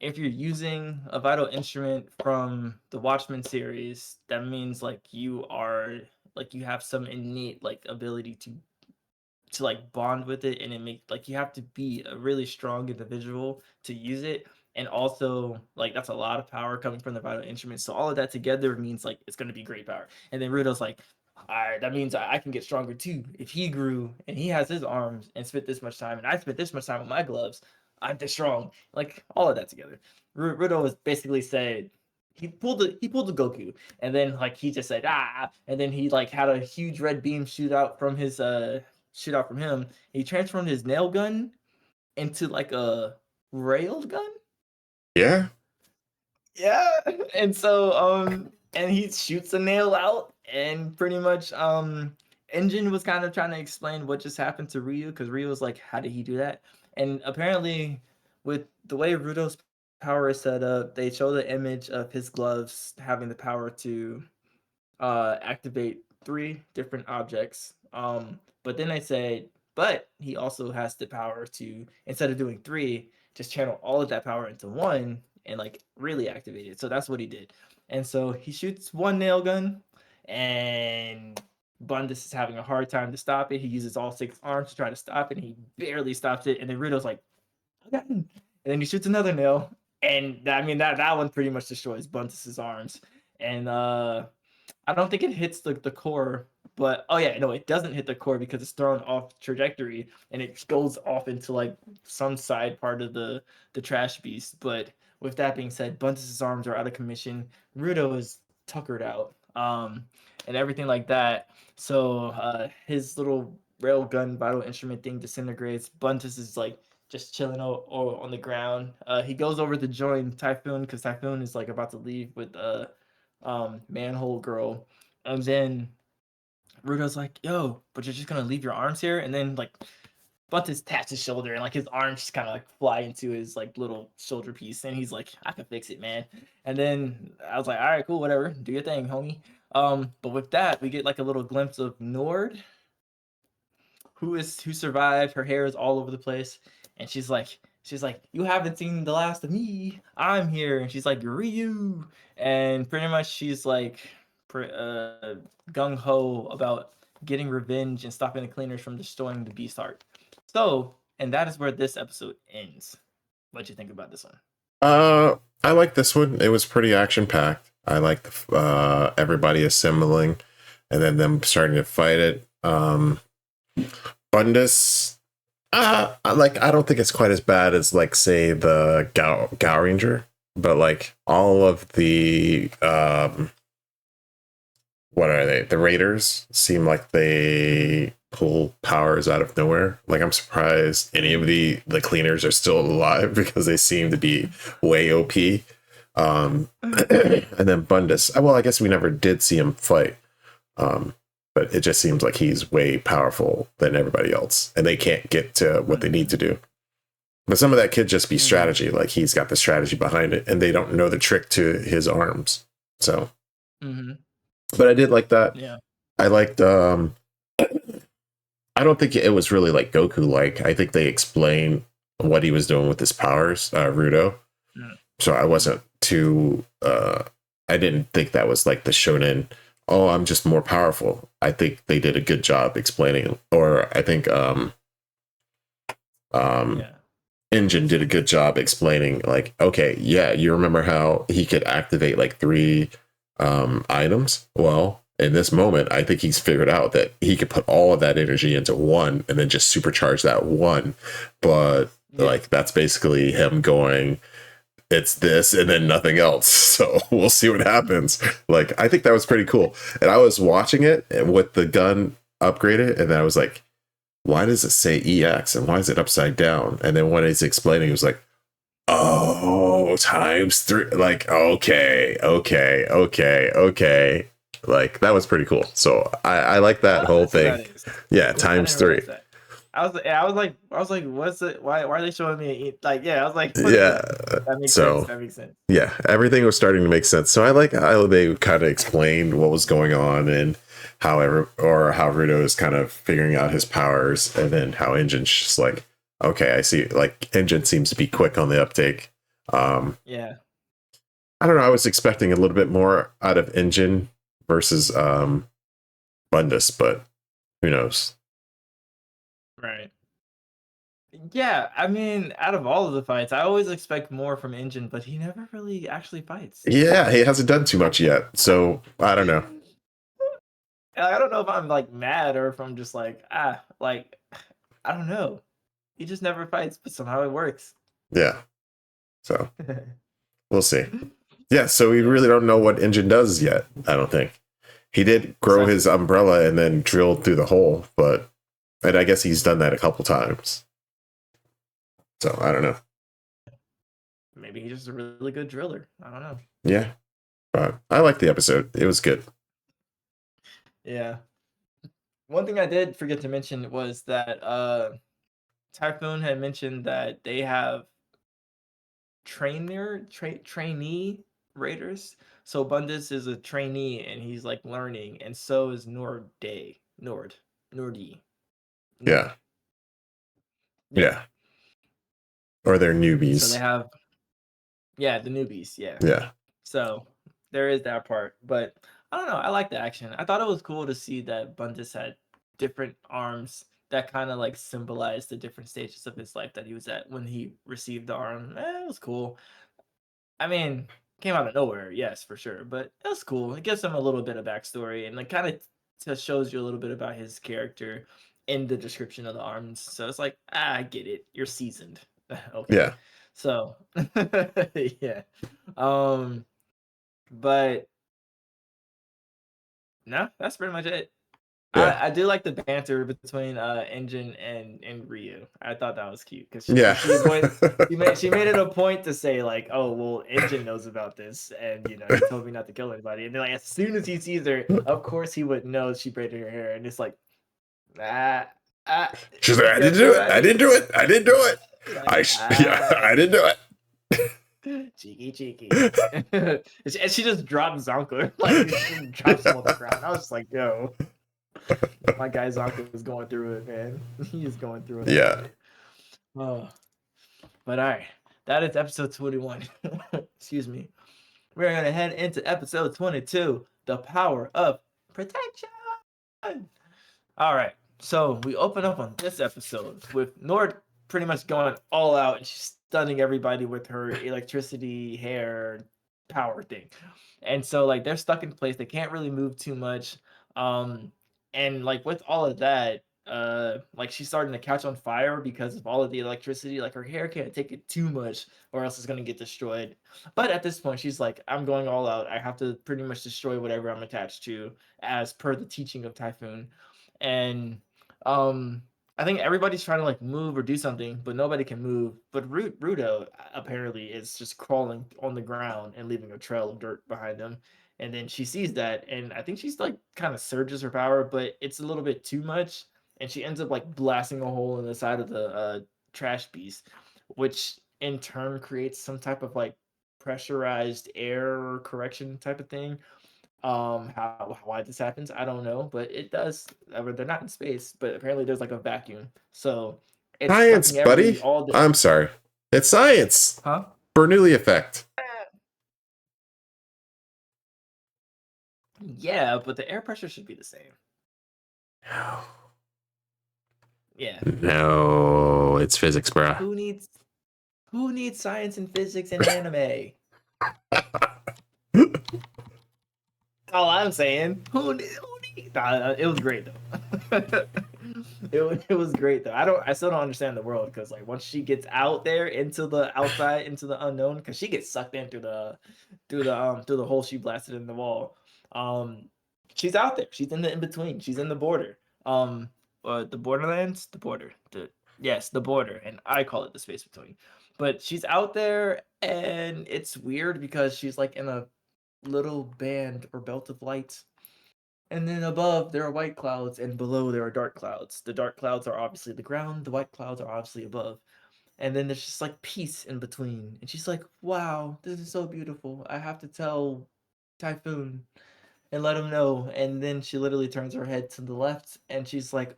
if you're using a vital instrument from the Watchmen series, that means like you have some innate like ability to like bond with it, and it make like you have to be a really strong individual to use it. And also like that's a lot of power coming from the vital instrument. So all of that together means like it's gonna be great power. And then Rudo's like, all right, that means I can get stronger too. If he grew and he has his arms and spent this much time and I spent this much time with my gloves, I'm this strong. Like all of that together. Rudo was basically said he pulled the Goku, and then like he just said and then he like had a huge red beam shoot out from him. He transformed his nail gun into like a railed gun. Yeah. Yeah. And so and he shoots a nail out, and pretty much Engine was kind of trying to explain what just happened to Ryu, because Ryu was like, how did he do that? And apparently with the way Rudo's power is set up. They show the image of his gloves having the power to activate 3 different objects. But then they say, but he also has the power to, instead of doing 3, just channel all of that power into 1 and like really activate it. So that's what he did. And so he shoots 1 nail gun, and Bundus is having a hard time to stop it. He uses all 6 arms to try to stop it, and he barely stops it. And then Rudo's like, I got him. And then he shoots another nail, and I mean that one pretty much destroys Buntus's arms. And I don't think it hits the core, but oh yeah, no, it doesn't hit the core because it's thrown off trajectory and it goes off into like some side part of the trash beast. But with that being said, Buntus's arms are out of commission. Rudo is tuckered out, and everything like that. So his little railgun vital instrument thing disintegrates. Buntus is like just chilling on the ground. He goes over to join Typhoon because Typhoon is like about to leave with manhole girl, and then Rudo's like, yo, but you're just gonna leave your arms here? And then like Buntus taps his shoulder, and like his arms just kind of like fly into his like little shoulder piece, and he's like, I can fix it, man. And then I was like, all right, cool, whatever, do your thing, homie. But with that, we get like a little glimpse of Nord, who survived. Her hair is all over the place, and she's like, you haven't seen the last of me. I'm here. And she's like, Ryu. And pretty much she's like gung ho about getting revenge and stopping the cleaners from destroying the beast heart. So, and that is where this episode ends. What you think about this one? I like this one. It was pretty action packed. I like everybody assembling and then them starting to fight it. Bundus, I don't think it's quite as bad as like say the Gao Ranger, but like all of the what are they? The Raiders seem like they pull powers out of nowhere. Like I'm surprised any of the cleaners are still alive because they seem to be way OP. And then Bundus. Well, I guess we never did see him fight. But it just seems like he's way powerful than everybody else, and they can't get to what they need to do. But some of that could just be strategy. Like he's got the strategy behind it, and they don't know the trick to his arms. So, but I did like that. Yeah, I liked. I don't think it was really like Goku. Like I think they explained what he was doing with his powers, Rudo. So I wasn't too. I didn't think that was like the shonen. Oh, I'm just more powerful. I think they did a good job explaining, or I think Engine did a good job explaining, like, okay, yeah, you remember how he could activate like 3 items? Well, in this moment, I think he's figured out that he could put all of that energy into one and then just supercharge that one. But like that's basically him going, it's this and then nothing else. So we'll see what happens. Like I think that was pretty cool. And I was watching it with the gun upgraded, and then I was like, why does it say EX and why is it upside down? And then when he's explaining, it was like, oh, ×3. Like, okay. Like that was pretty cool. So I like that whole thing. Yeah, ×3. I was like, what's it? Why are they showing me? Like, I was like, yeah, that makes sense. That makes sense. Yeah, everything was starting to make sense. So I like how they kind of explained what was going on and how Rudo is kind of figuring out his powers, and then how Engine's just like, okay, I see. Like Engine seems to be quick on the uptake. Yeah. I don't know. I was expecting a little bit more out of Engine versus Bundus, but who knows? Right. Yeah, I mean, out of all of the fights, I always expect more from Engine, but he never really actually fights. Yeah, he hasn't done too much yet, so I don't know. I don't know if I'm like mad or if I'm just like, like, I don't know. He just never fights, but somehow it works. Yeah. So we'll see. Yeah, so we really don't know what Engine does yet, I don't think. He did grow his umbrella and then drilled through the hole, and I guess he's done that a couple times. So I don't know. Maybe he's just a really good driller. I don't know. Yeah. But I liked the episode. It was good. Yeah. One thing I did forget to mention was that Typhoon had mentioned that they have trainee raiders. So Bundus is a trainee and he's like learning, and so is Nordi. Yeah. Yeah. Yeah. Or they're So they newbies. have the newbies, yeah. Yeah. So there is that part, but I don't know. I like the action. I thought it was cool to see that Bundus had different arms that kind of like symbolized the different stages of his life that he was at when he received the arm. It was cool. I mean, came out of nowhere, yes, for sure, but that's cool. It gives him a little bit of backstory and like kind of just shows you a little bit about his character in the description of the arms. So it's like, I get it. You're seasoned. Okay. Yeah. So yeah. Um, but no, that's pretty much it. Yeah. I do like the banter between Engine and Ryu. I thought that was cute because Yeah. she was going. She made it a point to say like, oh well, Engine knows about this, and you know he told me not to kill anybody. And then like as soon as he sees her, of course he would know she braided her hair, and it's like, ah, She's like, I didn't because do you're it. I right. didn't do it. I didn't do it. Like, Yeah, I didn't do it. cheeky. And she just dropped Zonko, like she drops him on the ground. I was just like, yo. My guy Zonko is going through it, man. He is going through it. Yeah. Oh, but all right, that is episode 21. Excuse me. We're gonna head into episode 22, the power of protection. All right, so we open up on this episode with Nord pretty much going all out, and she's stunning everybody with her electricity hair power thing. And so like they're stuck in place, they can't really move too much. Um, and like with all of that, like she's starting to catch on fire because of all of the electricity. Like her hair can't take it too much, or else it's gonna get destroyed. But at this point, she's like, I'm going all out. I have to pretty much destroy whatever I'm attached to, as per the teaching of Typhoon. And um I think everybody's trying to like move or do something, but nobody can move. But Rudo apparently is just crawling on the ground and leaving a trail of dirt behind him. And then she sees that, and I think she's like kind of surges her power, but it's a little bit too much. And she ends up like blasting a hole in the side of the trash beast, which in turn creates some type of like pressurized air correction type of thing. How why this happens, I don't know, but it does. They're not in space, but apparently there's like a vacuum, so it's Science, sucking every buddy. all the I'm sorry. It's science. huh. Bernoulli effect. Yeah, but the air pressure should be the same. No. Yeah. No, it's physics, bruh. Who needs science and physics in anime? All I'm saying, who need? Nah, it was great though. It was great though. I still don't understand the world because like once she gets out there into the outside into the unknown, because she gets sucked in through the hole she blasted in the wall. Um, she's out there. She's in the in between. She's in the border. The borderlands, the border. The border, and I call it the space between. But she's out there, and it's weird because she's like in a little band or belt of light. And then above there are white clouds, and below there are dark clouds. The dark clouds are obviously the ground, the white clouds are obviously above. And then there's just like peace in between. And she's like, wow, this is so beautiful. I have to tell Typhoon and let him know. And then she literally turns her head to the left and she's like,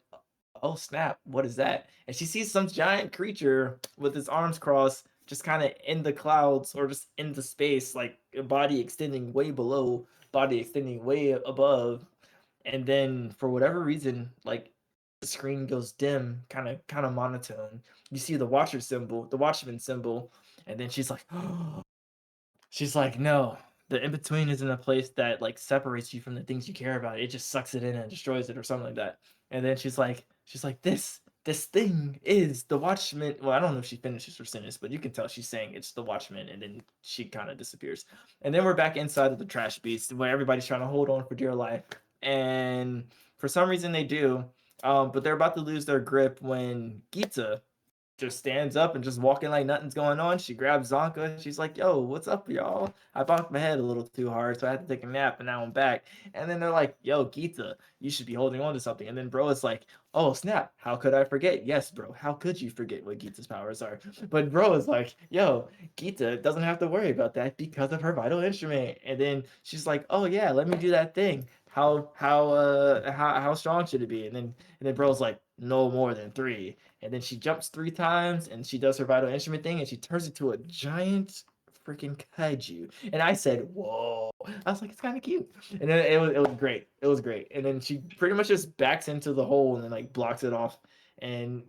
oh snap, what is that? And she sees some giant creature with his arms crossed, just kind of in the clouds or just into space, like a body extending way below, body extending way above. And then for whatever reason, like the screen goes dim, kind of monotone. You see the watcher symbol, the watchman symbol, and then she's like, she's like, no, the in between isn't a place that like separates you from the things you care about. It just sucks it in and destroys it or something like that. And then she's like, this thing is the watchman. Well, I don't know if she finishes her sentence, but you can tell she's saying it's the watchman, and then she kind of disappears. And then we're back inside of the trash beast where everybody's trying to hold on for dear life. And for some reason they do. But they're about to lose their grip when Gita just stands up and just walking like nothing's going on. She grabs Zonka. She's like, "Yo, what's up, y'all? I bonked my head a little too hard, so I had to take a nap, and now I'm back." And then they're like, "Yo, Gita, you should be holding on to something." And then bro is like, "Oh snap! How could I forget?" Yes, bro. How could you forget what Gita's powers are? But bro is like, "Yo, Gita doesn't have to worry about that because of her vital instrument." And then she's like, "Oh yeah, let me do that thing. How strong should it be?" And then bro's like, "No more than 3." And then she jumps 3 times and she does her vital instrument thing and she turns into a giant freaking kaiju. And I said, "Whoa!" I was like, "It's kind of cute." And then it was great. It was great. And then she pretty much just backs into the hole and then like blocks it off, and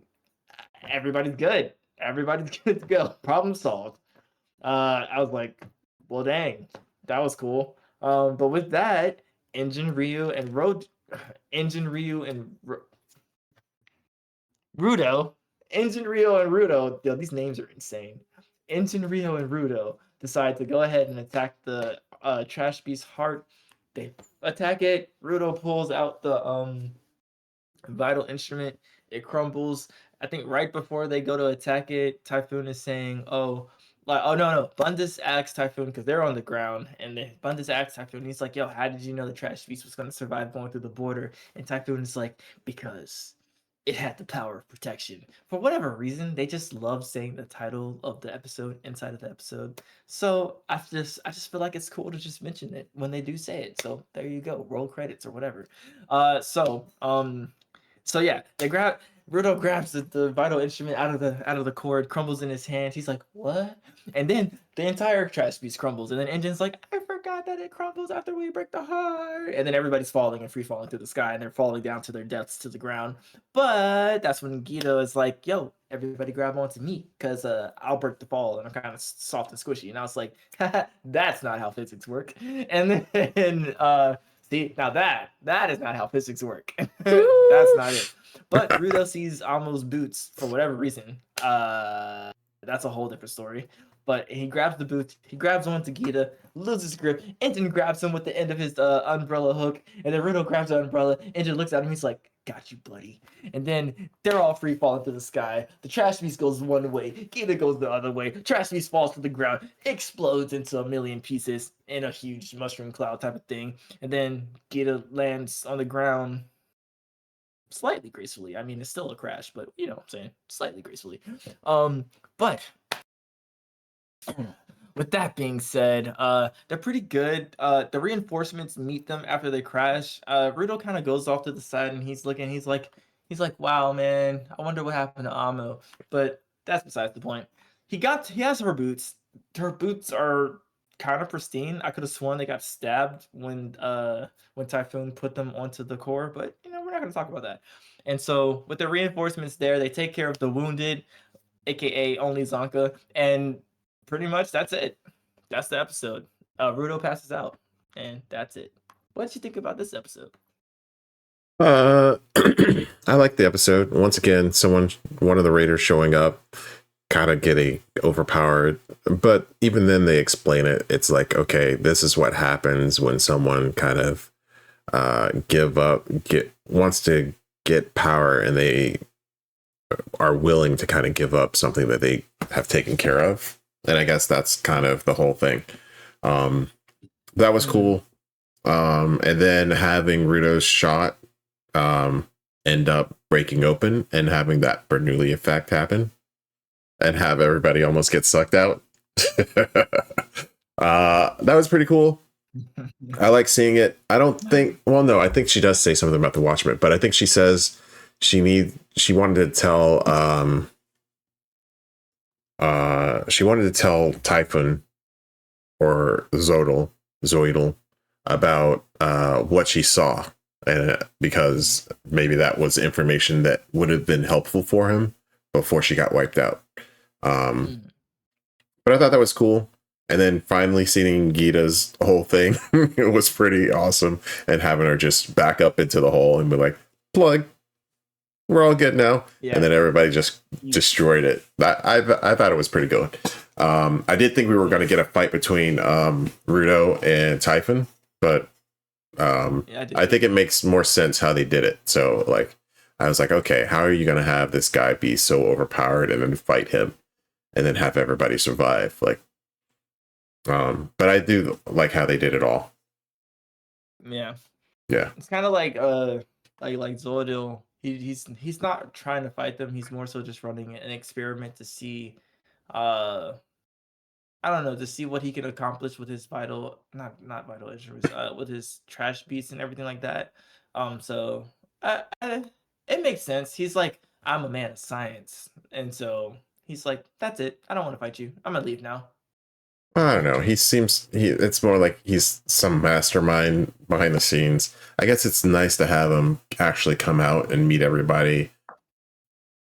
everybody's good. Everybody's good to go. Problem solved. I was like, "Well, dang, that was cool." But with that, Engine Ryu and Road, Engine Ryu and Rudo, Engine Rio and Rudo, yo, these names are insane. Engine Rio and Rudo decide to go ahead and attack the Trash Beast's heart. They attack it. Rudo pulls out the vital instrument. It crumbles. I think right before they go to attack it, Typhoon is saying, "Oh, like, oh no, Bundus asks Typhoon because they're on the ground, and then Bundus asks Typhoon. He's like, 'Yo, how did you know the Trash Beast was going to survive going through the border?' And Typhoon is like, 'Because it had the power of protection.'" For whatever reason, they just love saying the title of the episode inside of the episode. So I just feel like it's cool to just mention it when they do say it. So there you go, roll credits or whatever. So yeah, Rudo grabs the vital instrument out of the cord, crumbles in his hand. He's like, "What?" And then the entire trash piece crumbles, and then Engine's like, "I forgot that it crumbles after we break the heart." And then everybody's falling and free falling through the sky, and they're falling down to their deaths to the ground. But that's when Guido is like, "Yo, everybody grab onto me, cause I'll break the fall, and I'm kind of soft and squishy." And I was like, "That's not how physics work." And then see, now that is not how physics work. That's not it. But Rudo sees Amo's boots for whatever reason. That's a whole different story. But he grabs the boots, he grabs onto Gita, loses grip, Engine grabs him with the end of his umbrella hook, and then Rudo grabs the umbrella, Engine looks at him, he's like, "Got you, buddy." And then they're all free falling to the sky. The trash beast goes one way, Gita goes the other way, trash beast falls to the ground, explodes into a million pieces in a huge mushroom cloud type of thing. And then Gita lands on the ground slightly gracefully. I mean, it's still a crash, but you know what I'm saying, slightly gracefully. But with that being said, they're pretty good. The reinforcements meet them after they crash. Rudo kind of goes off to the side and he's looking. He's like, "Wow, man, I wonder what happened to Amo." But that's besides the point. He has her boots. Her boots are kind of pristine. I could have sworn they got stabbed when Typhoon put them onto the core, but we're not gonna talk about that. And so with the reinforcements there, they take care of the wounded, aka only Zonka, and pretty much that's it. That's the episode. Rudo passes out, and that's it. What did you think about this episode? I like the episode. Once again, one of the raiders showing up, kind of getting overpowered. But even then, they explain it. It's like, okay, this is what happens when someone kind of wants to get power, and they are willing to kind of give up something that they have taken care of. And I guess that's kind of the whole thing. That was cool. And then having Rudo's shot end up breaking open and having that Bernoulli effect happen and have everybody almost get sucked out. That was pretty cool. I like seeing it. I think she does say something about the Watchmen, but I think she says she wanted to tell Typhon or Zoidal about what she saw, and because maybe that was information that would have been helpful for him before she got wiped out. But I thought that was cool. And then finally seeing Gita's whole thing, it was pretty awesome. And having her just back up into the hole and be like, "Plug, we're all good now." Yeah. And then everybody just destroyed it. I thought it was pretty good. I did think we were going to get a fight between Rudo and Typhon, but I think it makes more sense how they did it. So like, I was like, okay, how are you going to have this guy be so overpowered and then fight him and then have everybody survive? Like, but I do like how they did it all. Yeah. Yeah. It's kind of like Zordil. He's not trying to fight them. He's more so just running an experiment to see, uh, I don't know, to see what he can accomplish with his not vital injuries, with his trash beats and everything like that. So it makes sense. He's like, I'm a man of science, and so he's like, that's it. I don't want to fight you. I'm gonna leave now. I don't know. It's more like he's some mastermind behind the scenes. I guess it's nice to have him actually come out and meet everybody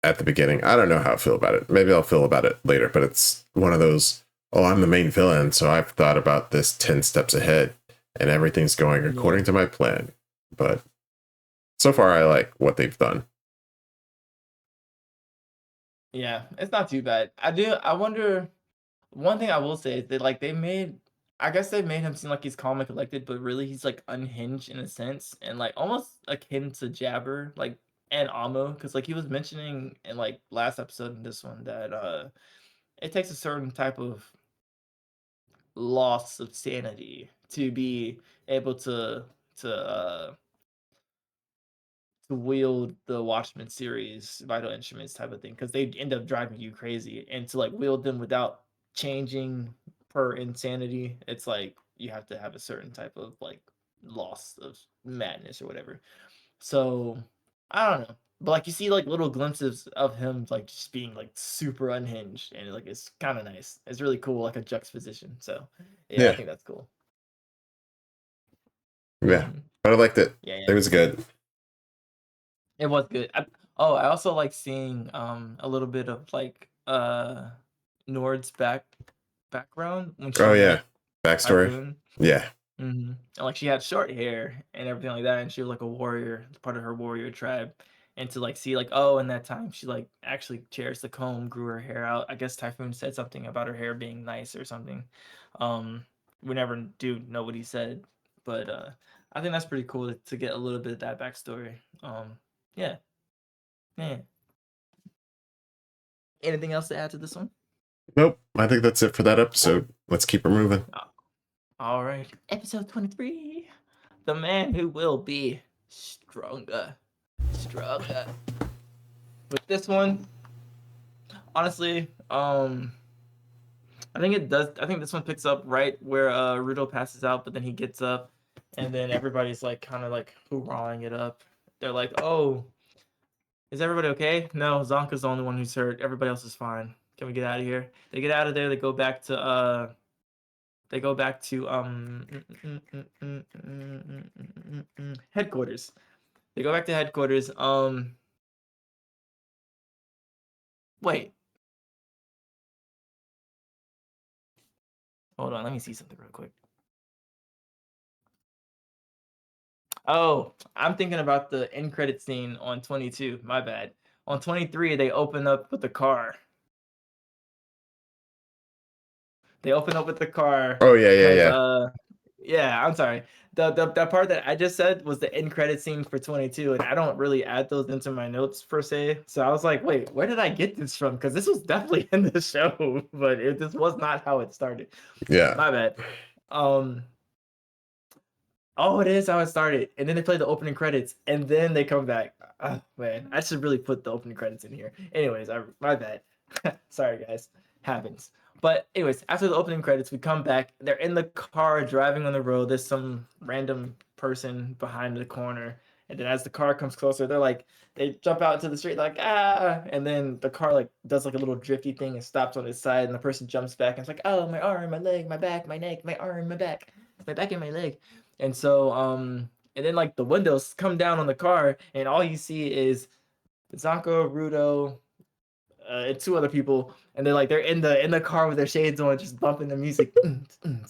at the beginning. I don't know how I feel about it. Maybe I'll feel about it later, but it's one of those, oh, I'm the main villain, so I've thought about this 10 steps ahead and everything's going according to my plan. But so far, I like what they've done. Yeah, it's not too bad. I wonder. One thing I will say is that like I guess they made him seem like he's calm and collected, but really he's like unhinged in a sense, and like almost akin to Jabber, like and Amo, because like he was mentioning in like last episode in this one that it takes a certain type of loss of sanity to be able to to wield the Watchmen series vital instruments type of thing, because they end up driving you crazy, and to like wield them without changing per insanity, it's like you have to have a certain type of like loss of madness or whatever. So I don't know, but like you see like little glimpses of him like just being like super unhinged, and like it's kind of nice. It's really cool, like a juxtaposition. So yeah, I Yeah. think that's cool. Yeah. Mhm. But I liked it. Yeah, It yeah. was good. It was good. I also like seeing a little bit of like Nord's background when she Oh, yeah. met Backstory. Typhoon. Yeah. And like she had short hair and everything like that, and she was like a warrior, part of her warrior tribe. And to like see like, oh, in that time she like actually cherished the comb, grew her hair out. I guess Typhoon said something about her hair being nice or something. Um, we never do know what he said, but I think that's pretty cool to get a little bit of that backstory. Yeah, yeah. Anything else to add to this one? Nope. I think that's it for that episode. Let's keep it moving. All right. Episode 23. The man who will be stronger. Stronger. With this one, honestly, I think it does. I think this one picks up right where Rudo passes out, but then he gets up, and then everybody's like kind of like hoorahing it up. They're like, "Oh, is everybody okay?" No, Zonka's the only one who's hurt. Everybody else is fine. Can we get out of here? They get out of there. They go back to headquarters. They go back to headquarters. Wait. Hold on, let me see something real quick. Oh, I'm thinking about the end credit scene on 22. My bad. On 23, they open up with the car. They open up with the car Oh, yeah, yeah, because yeah. yeah, I'm sorry. The part that I just said was the end credit scene for 22, and I don't really add those into my notes per se. So I was like, wait, where did I get this from? Because this was definitely in the show, but this was not how it started. Yeah. My bad. Oh, it is how it started, and then they play the opening credits, and then they come back. Oh, man, I should really put the opening credits in here. Anyways, my bad. Sorry, guys. Happens. But anyways, after the opening credits, we come back. They're in the car driving on the road. There's some random person behind the corner, and then as the car comes closer, they jump out into the street like ah, and then the car like does like a little drifty thing and stops on its side, and the person jumps back and it's like oh my arm, my leg, my back, my neck, my arm, my back and my leg. And so, and then like the windows come down on the car, and all you see is Zanko, Rudo, and two other people, and they're in the car with their shades on, just bumping the music. And then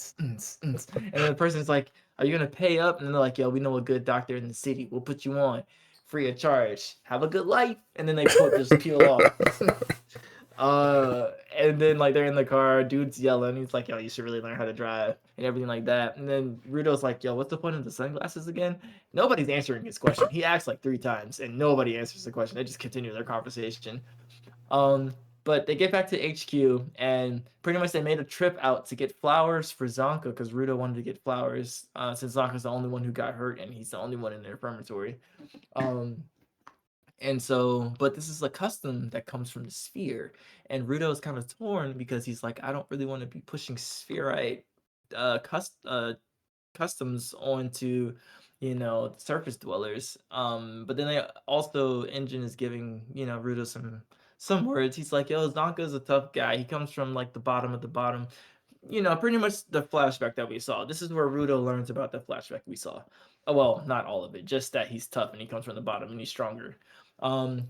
the person's like, "Are you gonna pay up?" And they're like, "Yo, we know a good doctor in the city. We'll put you on free of charge. Have a good life." And then they just peel off. And then like they're in the car, dude's yelling. He's like, "Yo, you should really learn how to drive," and everything like that. And then Rudo's like, "Yo, what's the point of the sunglasses again?" Nobody's answering his question. He asks like 3 times, and nobody answers the question. They just continue their conversation. Um, but they get back to HQ, and pretty much they made a trip out to get flowers for Zonka because Rudo wanted to get flowers since Zonka's the only one who got hurt, and he's the only one in the infirmary. Um, and so, but this is a custom that comes from the sphere, and Rudo is kind of torn because he's like, I don't really want to be pushing spherite customs onto, surface dwellers. But then they also Engine is giving Rudo some words. He's like, yo, Zonka's a tough guy. He comes from like the bottom of the bottom. Pretty much the flashback that we saw. This is where Rudo learns about the flashback we saw. Oh, well, not all of it, just that he's tough and he comes from the bottom and he's stronger.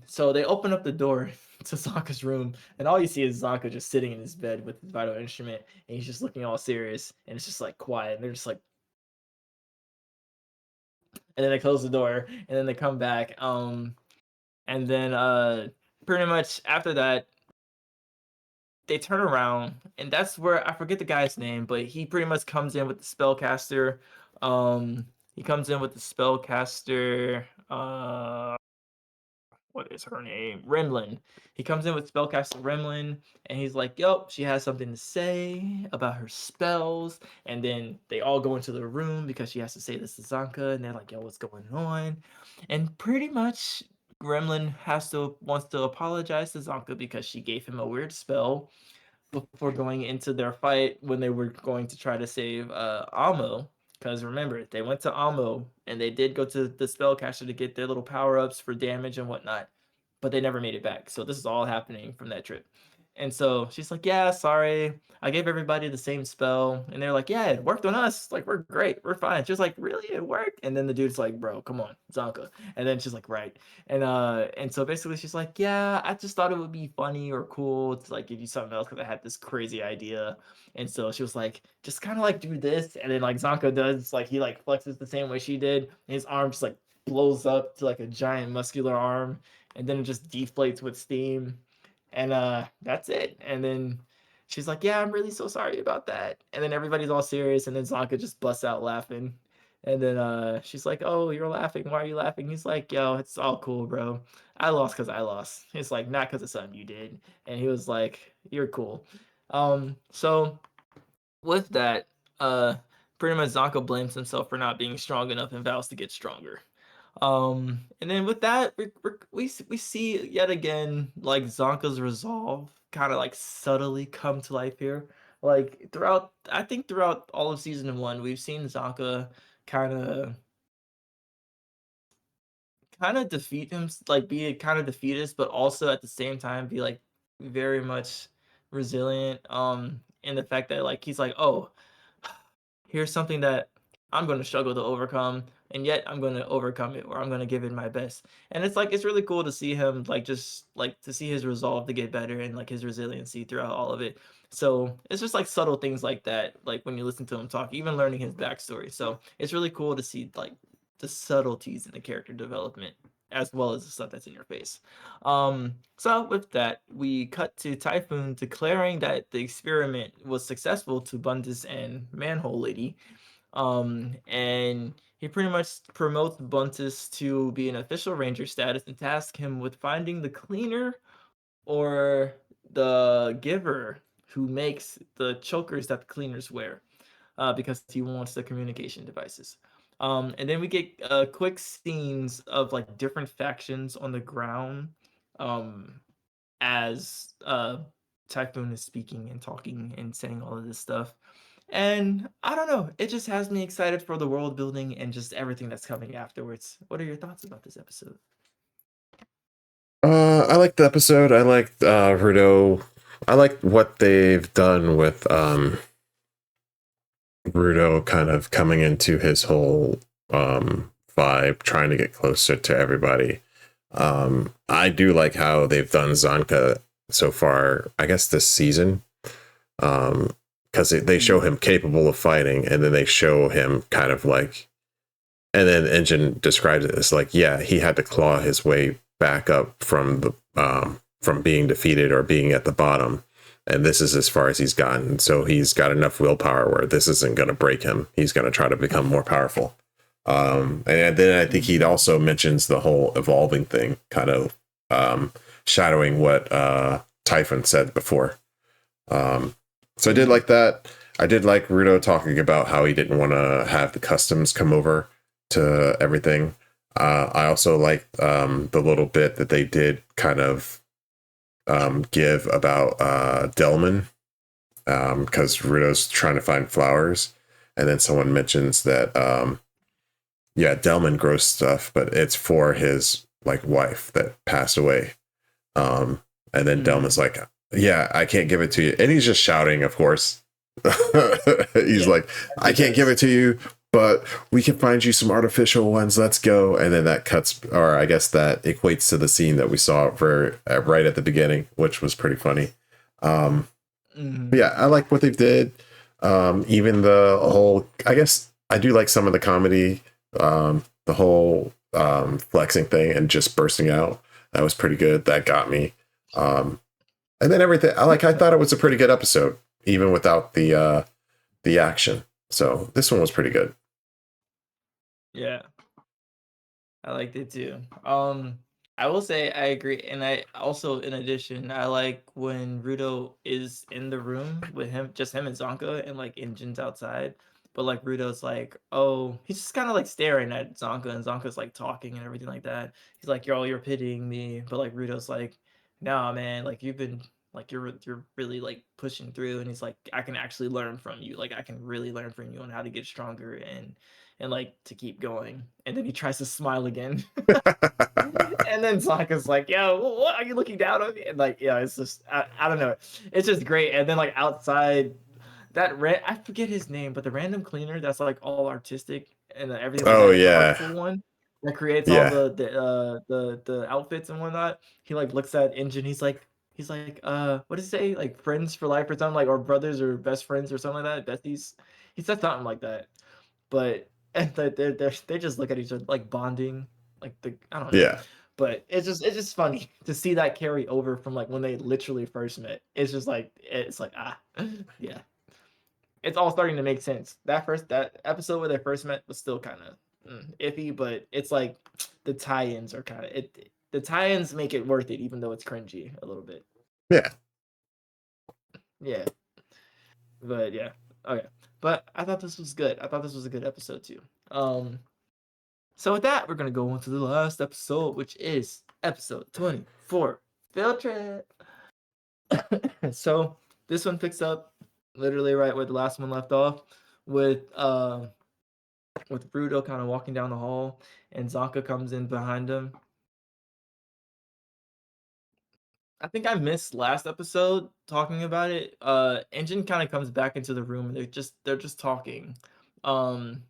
So they open up the door to Zonka's room, and all you see is Zonka just sitting in his bed with his vital instrument, and he's just looking all serious, and it's just like quiet, and they're just like, and then they close the door, and then they come back, and then pretty much after that, they turn around, and that's where I forget the guy's name, but he pretty much comes in with the spellcaster. He comes in with the spellcaster. What is her name? Remlin. He comes in with spellcaster Remlin, and he's like, "Yup, she has something to say about her spells." And then they all go into the room because she has to say this to Zanka, and they're like, "Yo, what's going on?" And pretty much, Gremlin wants to apologize to Zanka because she gave him a weird spell before going into their fight when they were going to try to save Amo. Because remember, they went to Amo and they did go to the spellcaster to get their little power ups for damage and whatnot, but they never made it back. So this is all happening from that trip. And so she's like, "Yeah, sorry. I gave everybody the same spell." And they're like, "Yeah, it worked on us. Like, we're great. We're fine." She's like, "Really? It worked?" And then the dude's like, "Bro, come on, Zonka." And then she's like, "Right." And so basically she's like, "Yeah, I just thought it would be funny or cool to like give you something else because I had this crazy idea." And so she was like, "Just kind of like do this." And then like Zonka does, like he like flexes the same way she did. And his arm just like blows up to like a giant muscular arm, and then it just deflates with steam, and that's it. And then she's like, "Yeah, I'm really so sorry about that." And then everybody's all serious, and then Zonka just busts out laughing. And then she's like, "Oh, you're laughing. Why are you laughing?" He's like, "Yo, it's all cool, bro. I lost because I lost." It's like, "Not because of something you did." And he was like, "You're cool." So with that, uh pretty much Zonka blames himself for not being strong enough and vows to get stronger. And then with that, we see yet again like Zonka's resolve kind of like subtly come to life here. Like I think throughout all of season one, we've seen Zonka kind of defeat him, like be kind of defeatist, but also at the same time be like very much resilient. In the fact that like he's like, "Oh, here's something that I'm going to struggle to overcome, and yet I'm going to overcome it, or I'm going to give it my best." And it's like it's really cool to see him like just like to see his resolve to get better and like his resiliency throughout all of it. So it's just like subtle things like that, like when you listen to him talk, even learning his backstory. So it's really cool to see like the subtleties in the character development as well as the stuff that's in your face. So with that, we cut to Typhoon declaring that the experiment was successful to Bundes and Manhole Lady. And he pretty much promotes Buntus to be an official ranger status and tasks him with finding the cleaner or the giver who makes the chokers that the cleaners wear, because he wants the communication devices. And then we get quick scenes of like different factions on the ground, um, as Typhoon is speaking and talking and saying all of this stuff. And I don't know, it just has me excited for the world building and just everything that's coming afterwards. What are your thoughts about this episode? I liked the episode. I liked Rudo. I like what they've done with Rudo kind of coming into his whole vibe, trying to get closer to everybody. I do like how they've done Zanka so far, I guess this season. Because they show him capable of fighting, and then they show him kind of like, and then Engine describes it as like, yeah, he had to claw his way back up from from being defeated or being at the bottom. And this is as far as he's gotten. So he's got enough willpower where this isn't going to break him. He's going to try to become more powerful. And then I think he also mentions the whole evolving thing, kind of shadowing what Typhon said before. So I did like that. I did like Rudo talking about how he didn't want to have the customs come over to everything. I also liked the little bit that they did kind of give about Delman, because Rudo's trying to find flowers, and then someone mentions that Delman grows stuff, but it's for his like wife that passed away. And then Delman's like, yeah, I can't give it to you, and he's just shouting, of course. He's like, I can't give it to you, but we can find you some artificial ones. Let's go. And then that cuts, or I guess that equates to the scene that we saw for right at the beginning, which was pretty funny. But yeah, I like what they did. Even the whole, I guess I do like some of the comedy, the whole flexing thing and just bursting out. That was pretty good. That got me. And then everything, I thought it was a pretty good episode, even without the action. So this one was pretty good. Yeah, I liked it too. I will say I agree, and I also, in addition, I like when Rudo is in the room with him, just him and Zonka, and like Engin's outside. But like Rudo's like, oh, he's just kind of like staring at Zonka, and Zonka's like talking and everything like that. He's like, you're pitying me, but like Rudo's like, nah, man, like you've been like you're really like pushing through, and he's like, I can actually learn from you, like I can really learn from you on how to get stronger and like to keep going. And then he tries to smile again. And then Sokka's like, yo, what are you looking down on me? And like, yeah, it's just I don't know. It's just great. And then like outside I forget his name, but the random cleaner that's like all artistic and everything like Oh that, the yeah. artful one that creates all Yeah. the outfits and whatnot. He like looks at Engine, he's like, what does he say? Like friends for life or something, like, or brothers or best friends or something like that. Besties. He said something like that. But and they just look at each other like bonding, like I don't know. Yeah. But it's just funny to see that carry over from like when they literally first met. It's just like yeah, it's all starting to make sense. That episode where they first met was still kind of iffy, but it's like the tie-ins are kind of it. The tie-ins make it worth it, even though it's cringy a little bit. Yeah. Yeah, but yeah, okay. But I thought this was good. I thought this was a good episode too. So with that, we're gonna go on to the last episode, which is episode 24, Field Trip. So this one picks up literally right where the last one left off, with Bruto kind of walking down the hall, and Zonka comes in behind him. I think I missed last episode talking about it. Engine kind of comes back into the room, and they're just talking. Um,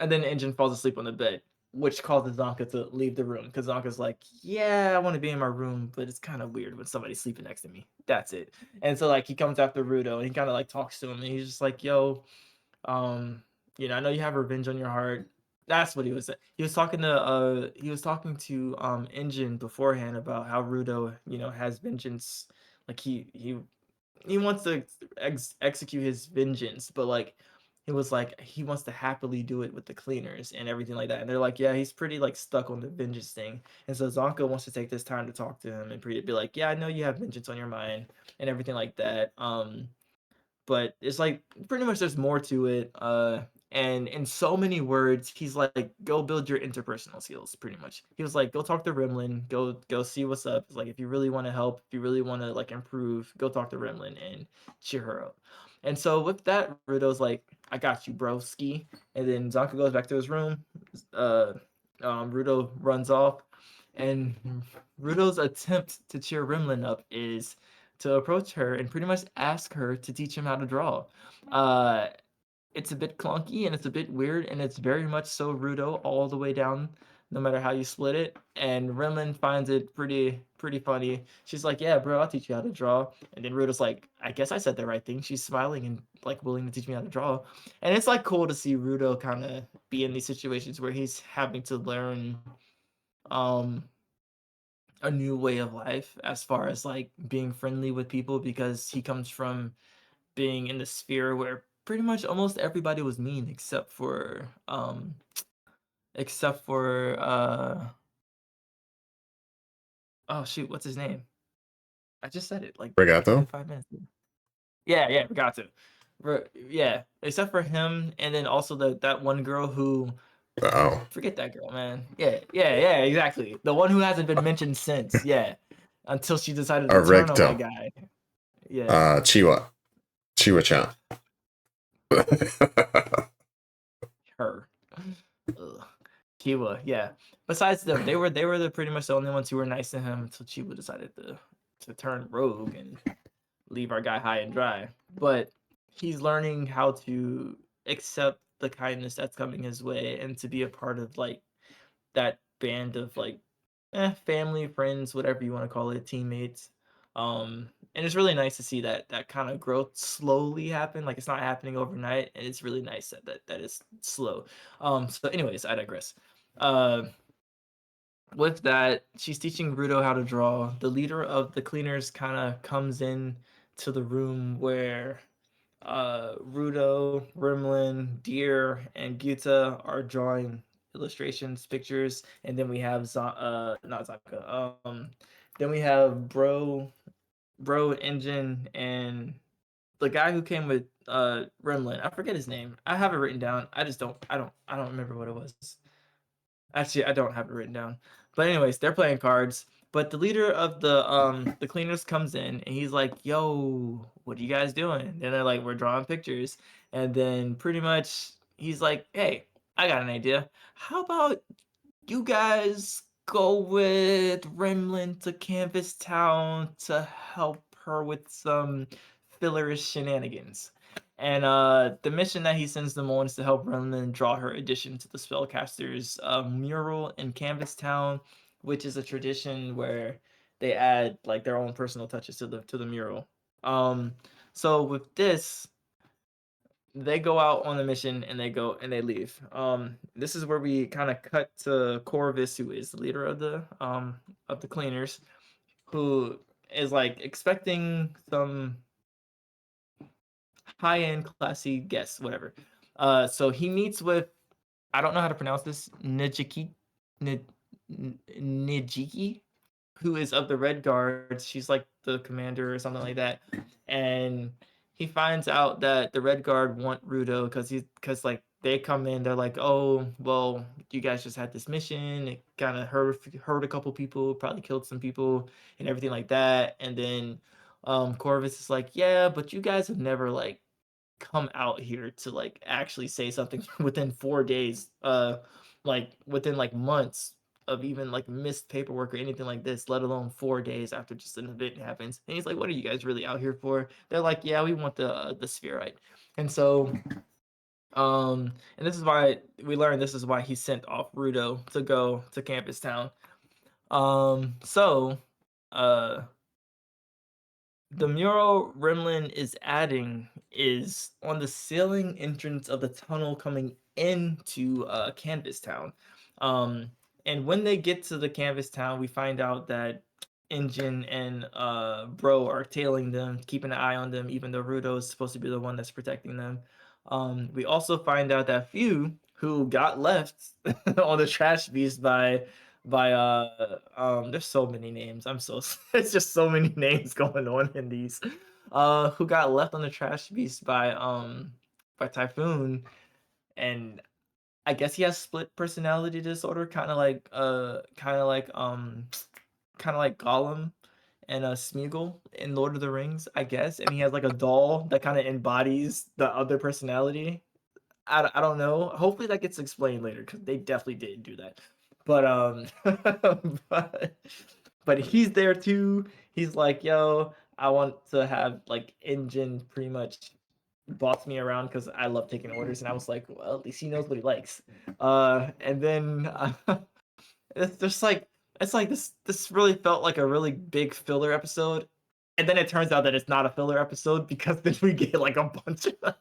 And then Engine falls asleep on the bed, which causes Zonka to leave the room because Zonka's like, yeah, I want to be in my room, but it's kind of weird when somebody's sleeping next to me. That's it. And so like he comes after Rudo and he kind of like talks to him and he's just like, yo, um, I know you have revenge on your heart. That's what he was saying. He was talking to Engine beforehand about how Rudo, has vengeance. Like he wants to execute his vengeance, but like he was like he wants to happily do it with the cleaners and everything like that. And they're like, yeah, he's pretty like stuck on the vengeance thing. And so Zonko wants to take this time to talk to him and be like, yeah, I know you have vengeance on your mind and everything like that. But it's like pretty much there's more to it. And in so many words, he's like, go build your interpersonal skills, pretty much. He was like, go talk to Rimlin, go see what's up. It's like if you really want to help, if you really want to like improve, go talk to Rimlin and cheer her up. And so with that, Rudo's like, I got you, bro, ski. And then Zonka goes back to his room. Uh Rudo runs off. And Rudo's attempt to cheer Rimlin up is to approach her and pretty much ask her to teach him how to draw. Uh, it's a bit clunky and it's a bit weird and it's very much so Rudo all the way down, no matter how you split it. And Rimlin finds it pretty funny. She's like, "Yeah, bro, I'll teach you how to draw." And then Rudo's like, "I guess I said the right thing." She's smiling and like willing to teach me how to draw. And it's like cool to see Rudo kind of be in these situations where he's having to learn um a new way of life as far as like being friendly with people, because he comes from being in the sphere where pretty much almost everybody was mean except for oh shoot, what's his name? I just said it Regato? like 5 minutes ago. Yeah, forgot to. Yeah, except for him, and then also that one girl who, Oh. forget that girl, man. Yeah, exactly. The one who hasn't been mentioned since, yeah, until she decided to turn on my Recto. guy. Yeah, Chiwa. Chiwa-chan. her. Ugh. Kiwa, yeah. Besides them, they were the pretty much the only ones who were nice to him until Chiba decided to turn rogue and leave our guy high and dry. But he's learning how to accept the kindness that's coming his way and to be a part of like that band of like family, friends, whatever you want to call it, teammates. And it's really nice to see that kind of growth slowly happen. Like it's not happening overnight, and it's really nice that is slow. So anyways, I digress. Uh with that, she's teaching Rudo how to draw. The leader of the cleaners kind of comes in to the room where Rudo, Rimlin, Deer, and Guta are drawing illustrations, pictures, and then we have not Zaka. Then we have Bro, Engine, and the guy who came with Rimlin. I forget his name. I have it written down. I don't remember what it was. Actually, I don't have it written down. But anyways, they're playing cards. But the leader of the cleaners comes in and he's like, "Yo, what are you guys doing?" And they're like, "We're drawing pictures." And then pretty much he's like, "Hey, I got an idea. How about you guys go with Remlin to Canvas Town to help her with some fillerish shenanigans?" And the mission that he sends them on is to help Remlin draw her addition to the spellcaster's mural in Canvas Town, which is a tradition where they add like their own personal touches to the mural. Um, so with this, they go out on the mission and they leave. This is where we kind of cut to Corvus, who is the leader of the cleaners, who is like expecting some high-end classy guests, whatever. So he meets with, I don't know how to pronounce this, Nijiki, who is of the Red Guards. She's like the commander or something like that. And he finds out that the Red Guard want Rudo because like they come in, they're like, "Oh, well, you guys just had this mission. It kind of hurt a couple people, probably killed some people, and everything like that." And then Corvus is like, "Yeah, but you guys have never like come out here to like actually say something within 4 days, like within like months of even like missed paperwork or anything like this, let alone 4 days after just an event happens." And he's like, "What are you guys really out here for?" They're like, "Yeah, we want the spherite." And so and this is why we learned this is why he sent off Rudo to go to Campus Town. So uh the mural Rimlin is adding is on the ceiling entrance of the tunnel coming into Canvas Town. Um, and when they get to the Canvas Town, we find out that Engine and Bro are tailing them, keeping an eye on them, even though Rudo is supposed to be the one that's protecting them. We also find out that Few, who got left on the trash beast by there's so many names. It's just so many names going on in these. Who got left on the trash beast by Typhoon, and I guess he has split personality disorder, kind of like Gollum and Smeagol in Lord of the Rings, I guess. And he has like a doll that kind of embodies the other personality. I don't know. Hopefully that gets explained later because they definitely didn't do that. But but, but he's there too. He's like, "Yo, I want to have like Engine pretty much boss me around because I love taking orders." And I was like, "Well, at least he knows what he likes." And then it's just like it's like this really felt like a really big filler episode. and then it turns out that it's not a filler episode because then we get like a bunch of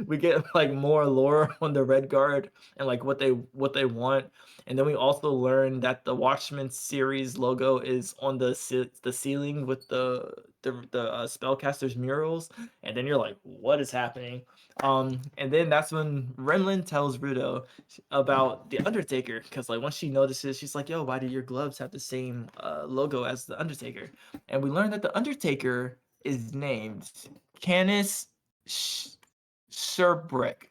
we get like more lore on the Red Guard and like what they want. And then we also learn that the Watchmen series logo is on the ceiling with the spellcasters murals. And then you're like, what is happening? And then that's when Renlin tells Rudo about the Undertaker, because like once she notices, she's like, yo, why do your gloves have the same logo as the Undertaker? And we learned that the Undertaker is named Canis Sherbrick.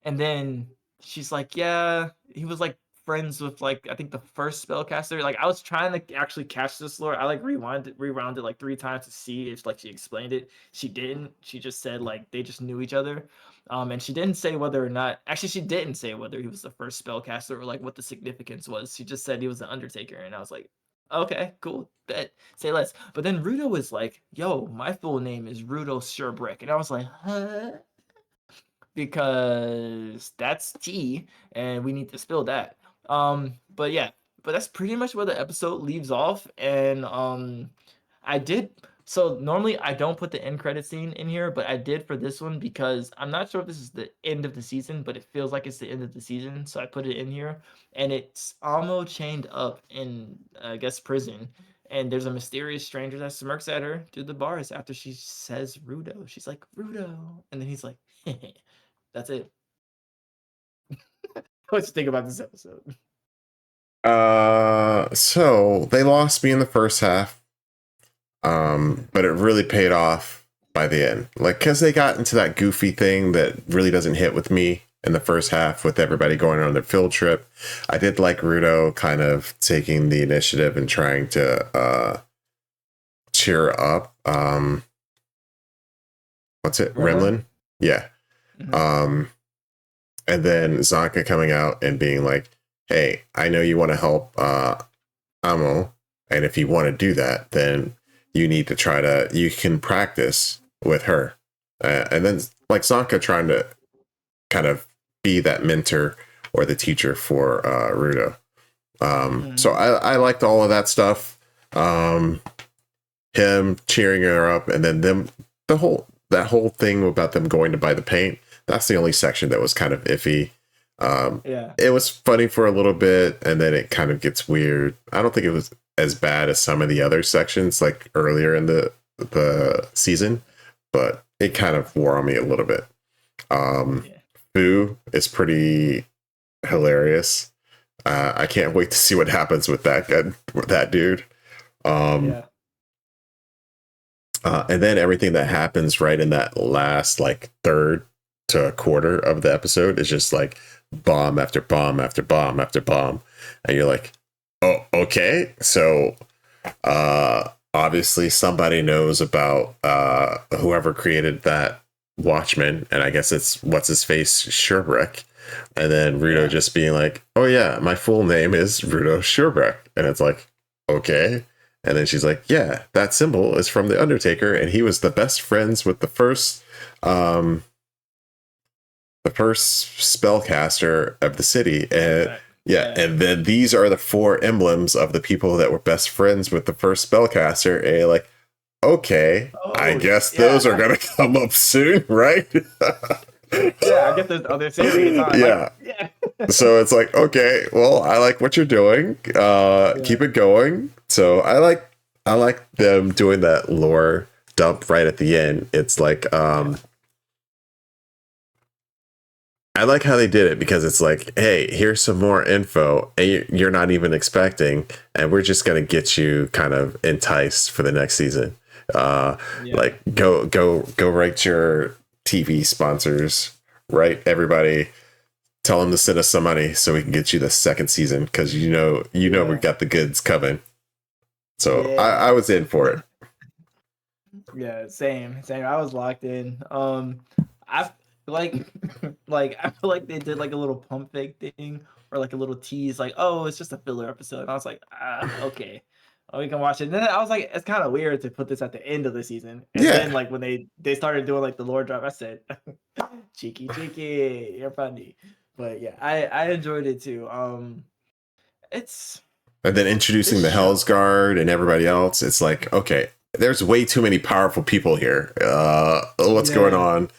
And then she's like, yeah, he was like friends with like I think the first spellcaster. Like I was trying to actually catch this lore. I like rewound it like 3 times to see if like she explained it. She didn't. She just said like they just knew each other. And she didn't say whether or not actually she didn't say whether he was the first spellcaster or like what the significance was. She just said he was the Undertaker, and I was like, okay, cool. Bet. Say less. But then Rudo was like, yo, my full name is Rudo Sherbrick. And I was like, huh? Because that's tea and we need to spill that. But yeah, but that's pretty much where the episode leaves off. And I did so normally I don't put the end credit scene in here, but I did for this one because I'm not sure if this is the end of the season, but it feels like it's the end of the season, so I put it in here. And it's Amo chained up in I guess prison, and there's a mysterious stranger that smirks at her through the bars after she says Rudo. She's like Rudo, and then he's like that's it. What you think about this episode? So they lost me in the first half, but it really paid off by the end. Like, because they got into that goofy thing that really doesn't hit with me in the first half with everybody going on their field trip. I did like Rudo kind of taking the initiative and trying to cheer up. What's it? Renlin? Yeah. Mm-hmm. And then Zanka coming out and being like, hey, I know you want to help Amo, and if you want to do that, then you need to you can practice with her. And then like Zanka trying to kind of be that mentor or the teacher for Rudo. So I liked all of that stuff. Him cheering her up, and then that whole thing about them going to buy the paint. That's the only section that was kind of iffy. It was funny for a little bit, and then it kind of gets weird. I don't think it was as bad as some of the other sections, like earlier in the season, but it kind of wore on me a little bit. Boo is pretty hilarious. I can't wait to see what happens with that dude. And then everything that happens right in that last like third to a quarter of the episode is just like bomb after bomb after bomb after bomb, and you're like, oh, okay. So obviously somebody knows about whoever created that Watchman, and I guess it's what's his face Sherbrick, and then Rudo just being like, oh yeah, my full name is Rudo Sherbrick, and it's like, okay. And then she's like, yeah, that symbol is from the Undertaker, and he was the best friends with the first spellcaster of the city. And and then these are the 4 emblems of the people that were best friends with the first spellcaster. And you're like, okay, I guess those are gonna come up soon, right? I guess there's other series. So it's like, okay, well, I like what you're doing. Keep it going. So I like them doing that lore dump right at the end. It's like I like how they did it, because it's like, hey, here's some more info and you're not even expecting, and we're just gonna get you kind of enticed for the next season. Like go write your TV sponsors, right? Everybody, tell them to send us some money so we can get you the second season, because we got the goods coming. So I was in for it. Yeah, same. I was locked in. I like I feel like they did like a little pump fake thing or like a little tease, like, oh, it's just a filler episode. And I was like, okay. Oh, we can watch it. And then I was like, it's kind of weird to put this at the end of the season. And then like when they started doing like the lore drop, I said, cheeky, you're funny. But yeah, I enjoyed it too. And then introducing the Hell's Guard and everybody else, it's like, okay, there's way too many powerful people here. What's going Yeah. on?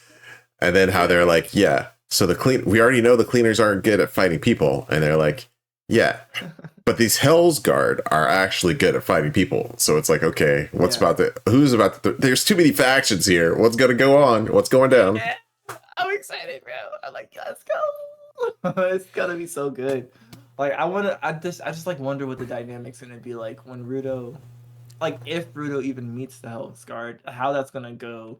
And then how they're like, yeah. So we already know the cleaners aren't good at fighting people, and they're like, yeah. But these Hell's Guard are actually good at fighting people. So it's like, okay, Yeah. who's about to, there's too many factions here. What's going to go on? What's going down? Yeah. I'm excited, bro. I'm like, let's go. It's gonna be so good. Like, I just like wonder what the dynamic's gonna be like when Rudo, like, if Rudo even meets the Hell's Guard, how that's gonna go.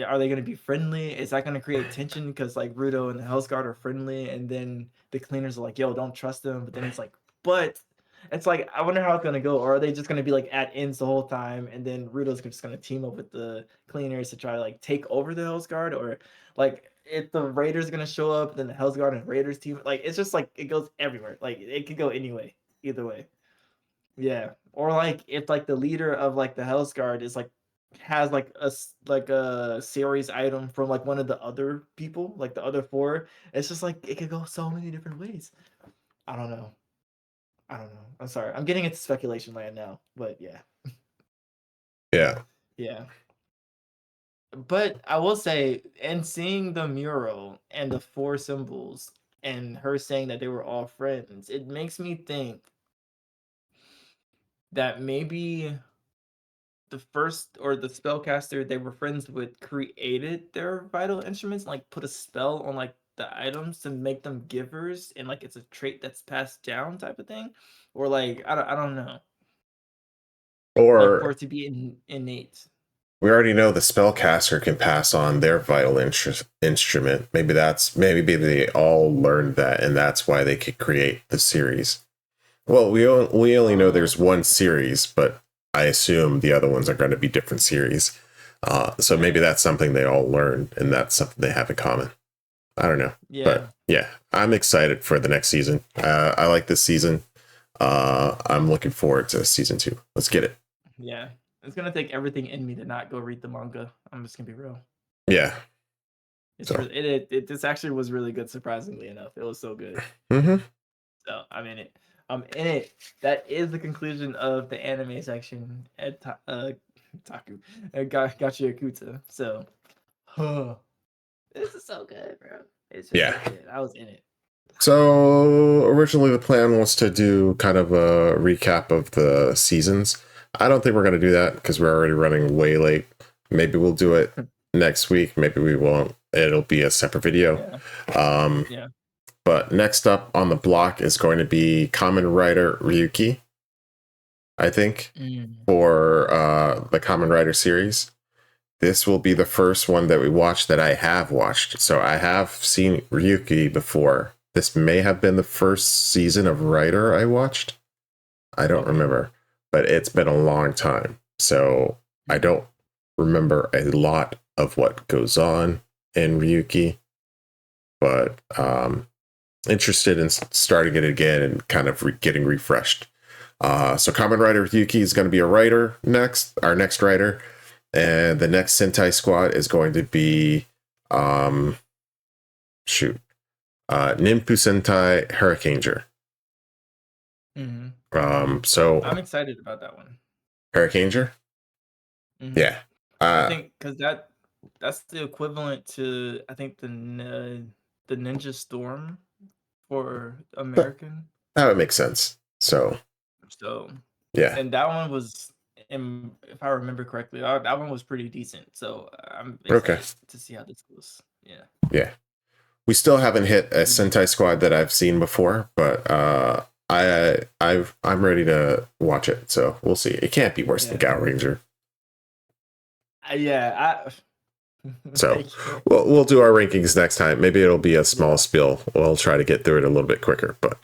Are they gonna be friendly? Is that gonna create tension because like Rudo and the Hell's Guard are friendly, and then the cleaners are like, "Yo, don't trust them." But then he's like, "But." It's like I wonder how it's gonna go, or are they just gonna be like at ends the whole time, and then Rudo's just gonna team up with the cleaners to try to like take over the Hell's Guard, or like if the Raiders gonna show up, then the Hell's Guard and Raiders team, like it's just like it goes everywhere. Like it could go anyway, either way. Yeah, or like if like the leader of like the Hell's Guard is like has like like a series item from like one of the other people, like the other four. It's just like it could go so many different ways. I don't know. I don't know. I'm sorry. I'm getting into speculation land now, but yeah, Yeah. yeah. But I will say, and seeing the mural and the four symbols, and her saying that they were all friends, it makes me think that maybe the first or the spellcaster they were friends with created their vital instruments, like put a spell on like the items to make them givers, and like it's a trait that's passed down type of thing, or like I don't know, like for Or it to be innate. we already know the spellcaster can pass on their vital instrument. Maybe they all learned that, and that's why they could create the series. Well, we only know there's one series, but I assume the other ones are going to be different series. So maybe Yeah, that's something they all learned, and that's something they have in common. I don't know, yeah, but yeah, I'm excited for the next season. I like this season. I'm looking forward to season 2. Let's get it. yeah. It's gonna take everything in me to not go read the manga. I'm just gonna be real. Yeah. It's So. really this actually was really good, surprisingly enough. It was so good. Hmm. So I'm in it. I'm in it. That is the conclusion of the anime section at Taku Gachiakuta. So, this is so good, bro. It's just Yeah. so good. I was in it. So originally the plan was to do kind of a recap of the seasons. I don't think we're going to do that because we're already running way late. Maybe we'll do it next week. Maybe we won't. It'll be a separate video. Yeah, Um, yeah. but next up on the block is going to be Kamen Rider Ryuki, I think, Mm. for the Kamen Rider series. This will be the first one that we watched that I have watched. So I have seen Ryuki before. This may have been the first season of Rider I watched. I don't Okay. remember, but it's been a long time. So I don't remember a lot of what goes on in Ryuki, but interested in starting it again and kind of getting refreshed. So Kamen Rider Ryuki is going to be a writer next, our next writer. And the next Sentai squad is going to be, Nymphu Sentai Hurricaneger. So I'm excited about that one. Hurricaneger? Mhm. Yeah. I think because that's the equivalent to I think the Ninja Storm for But American. that would make sense. So, So, yeah. and that one was, if I remember correctly, that one was pretty decent. So I'm Okay. excited to see how this goes. Yeah. Yeah. We still haven't hit a Mhm. Sentai squad that I've seen before, but I'm ready to watch it. So we'll see. It can't be worse than Yeah. Gal Ranger. Yeah. So Thank you. we'll do our rankings next time. Maybe it'll be a small Yeah. spill. We'll try to get through it a little bit quicker. But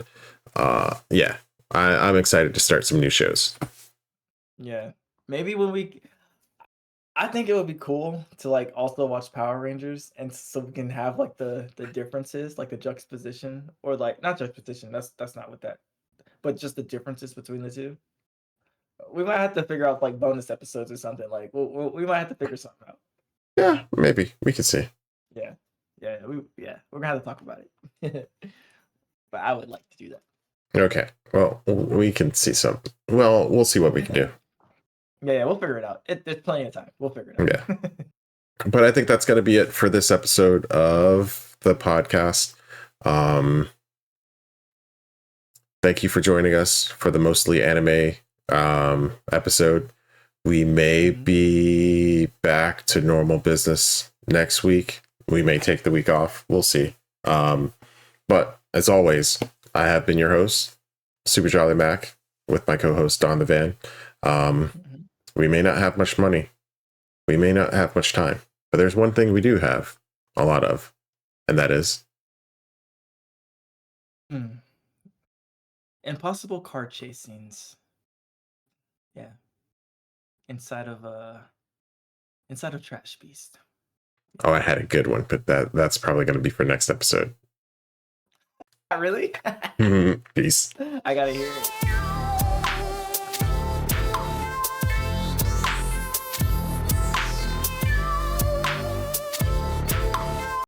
yeah, I'm excited to start some new shows. Yeah. Maybe when I think it would be cool to like also watch Power Rangers, and so we can have like the differences, like the juxtaposition, or like not juxtaposition. That's not what that, but just the differences between the two. We might have to figure out like bonus episodes or something. Like we might have to figure something out. Yeah, maybe we can see. Yeah, we're gonna have to talk about it. But I would like to do that. Okay. Well, we can see some. Well, we'll see what we can do. Yeah, we'll figure it out. There's plenty of time. We'll figure it out. Yeah. But I think that's going to be it for this episode of the podcast. Thank you for joining us for the mostly anime episode. We may be back to normal business next week. We may take the week off. We'll see. But as always, I have been your host, superjollymac, with my co-host DonTheVan. We may not have much money. We may not have much time. But there's one thing we do have a lot of, and that is impossible car chase scenes. Yeah. Inside of Trash Beast. Oh, I had a good one, but that's probably going to be for next episode. Really? Peace. I gotta hear it.